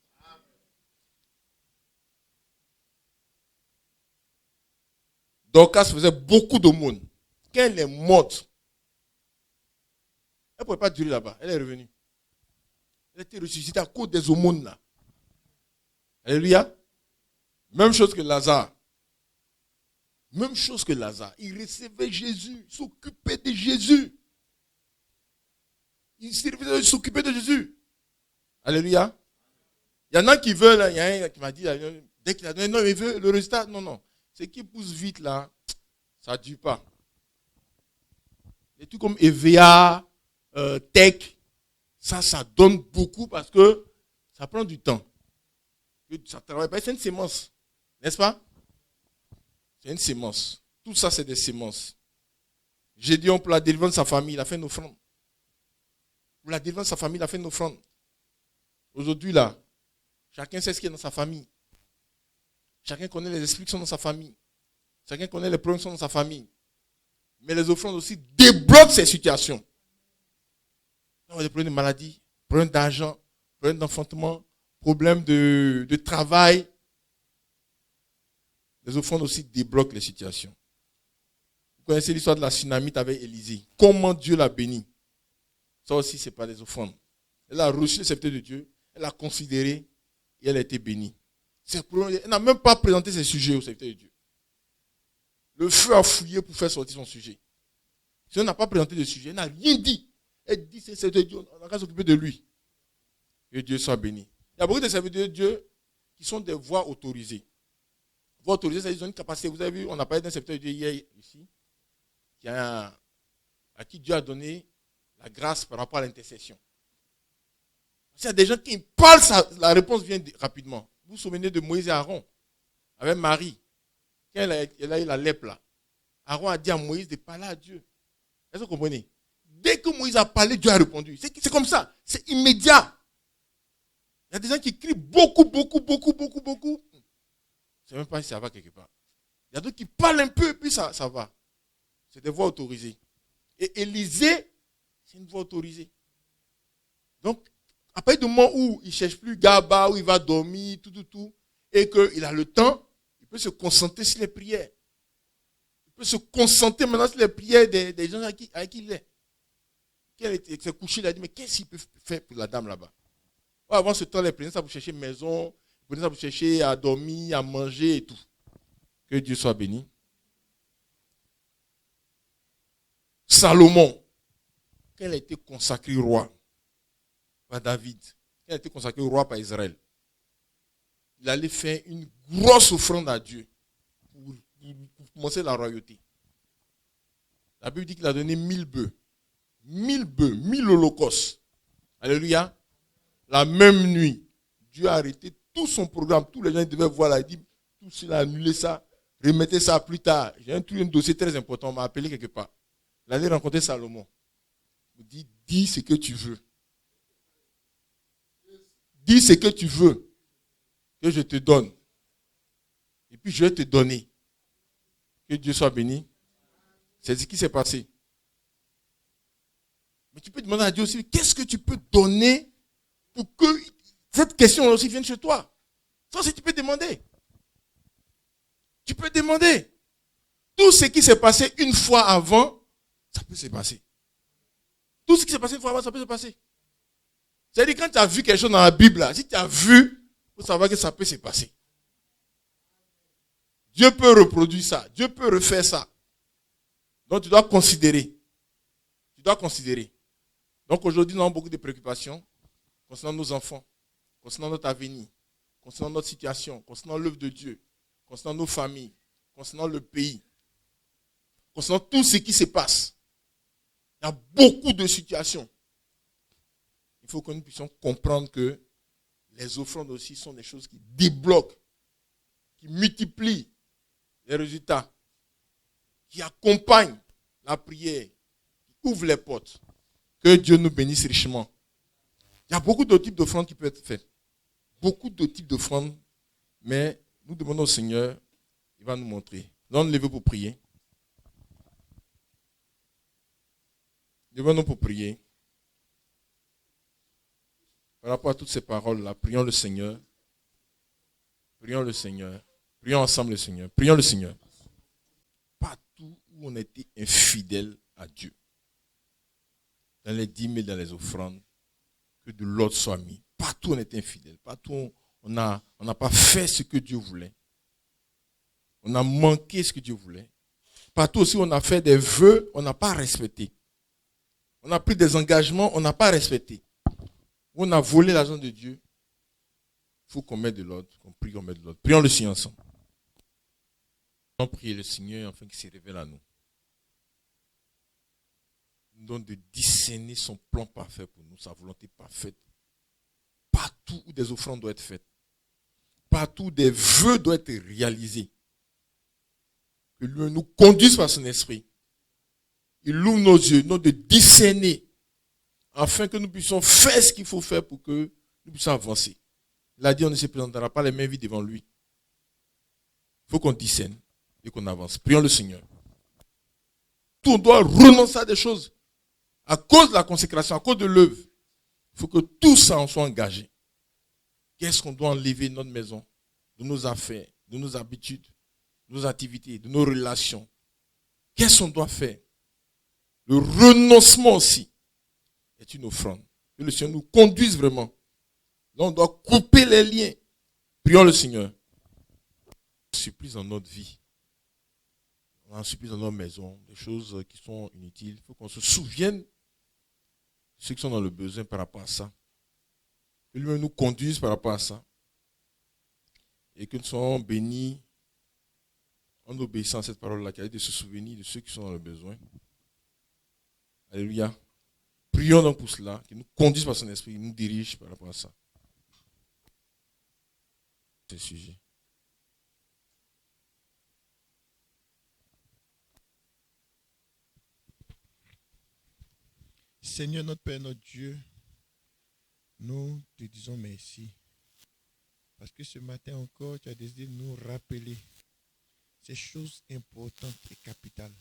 Dorcas faisait beaucoup d'aumônes. Quand elle est morte, elle ne pouvait pas durer là-bas. Elle est revenue. Il a été ressuscité à cause des aumônes là. Alléluia. Même chose que Lazare. Même chose que Lazare. Il recevait Jésus, il s'occupait de Jésus. Il s'occupait de Jésus. Alléluia. Il y en a qui veulent, il y a un qui m'a dit, dès qu'il a donné, non, il veut le résultat. Non, non. Ce qui pousse vite là, ça ne dure pas. Des trucs comme EVA, Tech, ça donne beaucoup parce que ça prend du temps. Ça ne travaille pas, c'est une sémence. N'est-ce pas? C'est une sémence. Tout ça, c'est des sémences. Gédéon, pour la délivrance de sa famille, il a fait une offrande. Pour la délivrance de sa famille, il a fait une offrande. Aujourd'hui, là, chacun sait ce qui est dans sa famille. Chacun connaît les esprits qui sont dans sa famille. Chacun connaît les problèmes qui sont dans sa famille. Mais les offrandes aussi débloquent ces situations. On a des problèmes de maladie, problèmes d'argent, problèmes d'enfantement, problèmes de travail. Les offrandes aussi débloquent les situations. Vous connaissez l'histoire de la tsunamite avec Élisée. Comment Dieu l'a béni. Ça aussi, ce n'est pas des offrandes. Elle a reçu le sceptre de Dieu, elle a considéré et elle a été bénie. Elle n'a même pas présenté ses sujets au sceptre de Dieu. Le feu a fouillé pour faire sortir son sujet. Si on n'a pas présenté de sujet, elle n'a rien dit. Elle dit c'est le sceptre de Dieu, on n'a qu'à s'occuper de lui. Que Dieu soit béni. Il y a beaucoup de serviteurs de Dieu qui sont des voix autorisées. Voix autorisées, c'est-à-dire qu'ils ont une capacité. Vous avez vu, on a parlé d'un serviteur de Dieu hier ici, à qui Dieu a donné la grâce par rapport à l'intercession. Il y a des gens qui parlent, la réponse vient rapidement. Vous vous souvenez de Moïse et Aaron, avec Marie. Quand elle a eu la lèpre là, Aaron a dit à Moïse de parler à Dieu. Est-ce que vous comprenez? Dès que Moïse a parlé, Dieu a répondu. C'est comme ça, c'est immédiat. Il y a des gens qui crient beaucoup. Je ne sais même pas si ça va quelque part. Il y a d'autres qui parlent un peu et puis ça va. C'est des voix autorisées. Et Élisée, c'est une voix autorisée. Donc, à partir du moment où il ne cherche plus Gaba, où il va dormir, tout, et qu'il a le temps, il peut se concentrer sur les prières. Il peut se concentrer maintenant sur les prières des gens avec qui il est. Quand il s'est couché, il a dit, mais qu'est-ce qu'il peut faire pour la dame là-bas? Avant ce temps, les prenaient ça pour chercher maison, ils prenaient ça pour chercher à dormir, à manger et tout. Que Dieu soit béni. Salomon, quand il a été consacré roi par David, quand il a été consacré roi par Israël, il allait faire une grosse offrande à Dieu pour commencer la royauté. La Bible dit qu'il a donné 1000 bœufs. 1000 holocaustes. Alléluia. La même nuit, Dieu a arrêté tout son programme. Tous les gens devaient voir là. Il dit, tout cela, annulez ça, remettez ça plus tard. J'ai un dossier très important, on m'a appelé quelque part. Il allait rencontrer Salomon. Il dit, dis ce que tu veux. Dis ce que tu veux, que je te donne. Et puis je vais te donner. Que Dieu soit béni. C'est ce qui s'est passé. Mais tu peux demander à Dieu aussi, qu'est-ce que tu peux donner pour que cette question aussi vienne chez toi? Ça aussi tu peux demander. Tu peux demander. Tout ce qui s'est passé une fois avant, ça peut se passer. Tout ce qui s'est passé une fois avant, ça peut se passer. C'est-à-dire quand tu as vu quelque chose dans la Bible, là, si tu as vu, il faut savoir que ça peut se passer. Dieu peut reproduire ça. Dieu peut refaire ça. Donc tu dois considérer. Tu dois considérer. Donc aujourd'hui, nous avons beaucoup de préoccupations concernant nos enfants, concernant notre avenir, concernant notre situation, concernant l'œuvre de Dieu, concernant nos familles, concernant le pays, concernant tout ce qui se passe. Il y a beaucoup de situations. Il faut que nous puissions comprendre que les offrandes aussi sont des choses qui débloquent, qui multiplient les résultats, qui accompagnent la prière, qui ouvrent les portes. Que Dieu nous bénisse richement. Il y a beaucoup de types d'offrandes qui peuvent être faites. Beaucoup de types d'offrandes, mais nous demandons au Seigneur, il va nous montrer. Nous allons nous lever pour prier. Levons-nous pour prier. Par rapport à toutes ces paroles-là, prions le Seigneur. Prions le Seigneur. Prions ensemble le Seigneur. Prions le Seigneur. Partout où on a été infidèle à Dieu, dans les dîmes et dans les offrandes, que de l'ordre soit mis. Partout on est infidèle. Partout on n'a pas fait ce que Dieu voulait. On a manqué ce que Dieu voulait. Partout aussi on a fait des vœux, on n'a pas respecté. On a pris des engagements, on n'a pas respecté. On a volé l'argent de Dieu. Il faut qu'on mette de l'ordre, qu'on prie, qu'on mette de l'ordre. Prions le Seigneur ensemble. On prie le Seigneur afin qu'il se révèle à nous. Nous donne de discerner son plan parfait pour nous, sa volonté parfaite. Partout où des offrandes doivent être faites. Partout où des vœux doivent être réalisés. Que lui nous conduise par son esprit. Il ouvre nos yeux, nous de discerner, afin que nous puissions faire ce qu'il faut faire pour que nous puissions avancer. Il a dit, on ne se présentera pas les mains vides devant lui. Il faut qu'on discerne et qu'on avance. Prions le Seigneur. Tout, on doit renoncer à des choses. À cause de la consécration, à cause de l'œuvre. Il faut que tout ça en soit engagé. Qu'est-ce qu'on doit enlever de notre maison, de nos affaires, de nos habitudes, de nos activités, de nos relations? Qu'est-ce qu'on doit faire? Le renoncement aussi est une offrande. Que le Seigneur nous conduise vraiment. Là, on doit couper les liens. Prions le Seigneur. Supplice dans notre vie. On a un supplice dans nos maisons, des choses qui sont inutiles. Il faut qu'on se souvienne de ceux qui sont dans le besoin par rapport à ça. Que lui nous conduise par rapport à ça. Et que nous soyons bénis en obéissant à cette parole-là, qui a de se souvenir de ceux qui sont dans le besoin. Alléluia. Prions donc pour cela, qu'il nous conduise par son esprit, qu'il nous dirige par rapport à ça. C'est le sujet. Seigneur, notre Père, notre Dieu, nous te disons merci. Parce que ce matin encore, tu as décidé de nous rappeler ces choses importantes et capitales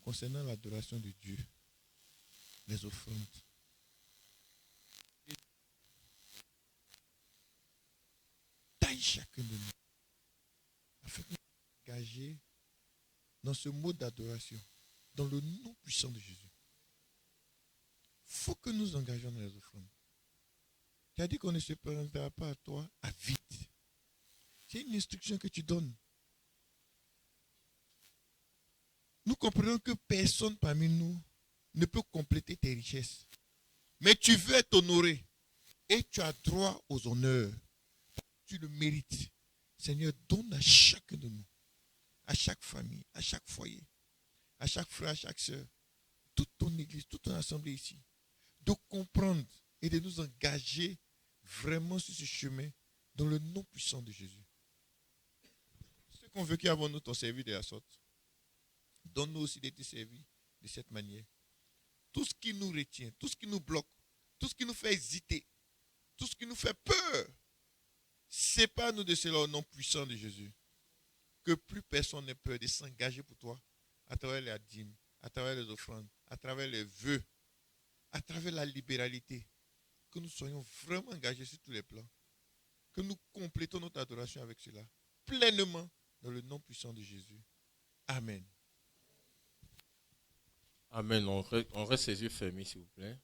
concernant l'adoration de Dieu, les offrandes. Taille chacun de nous, afin que nous soyons engagés dans ce mode d'adoration, dans le nom puissant de Jésus. Il faut que nous engagions dans les offrandes. Tu as dit qu'on ne se présentera pas à toi à vide. C'est une instruction que tu donnes. Nous comprenons que personne parmi nous ne peut compléter tes richesses. Mais tu veux être honoré. Et tu as droit aux honneurs. Tu le mérites. Seigneur, donne à chacun de nous, à chaque famille, à chaque foyer, à chaque frère, à chaque soeur, toute ton église, toute ton assemblée ici, de comprendre et de nous engager vraiment sur ce chemin dans le nom puissant de Jésus. Ceux qu'on veut qu'avant-nous t'ont servi de la sorte, donne-nous aussi d'être servis de cette manière. Tout ce qui nous retient, tout ce qui nous bloque, tout ce qui nous fait hésiter, tout ce qui nous fait peur, sépare-nous de cela au nom puissant de Jésus. Que plus personne n'ait peur de s'engager pour toi à travers la dîme, à travers les offrandes, à travers les vœux, à travers la libéralité. Que nous soyons vraiment engagés sur tous les plans. Que nous complétons notre adoration avec cela, pleinement, dans le nom puissant de Jésus. Amen. Amen. On reste ses yeux fermés, s'il vous plaît.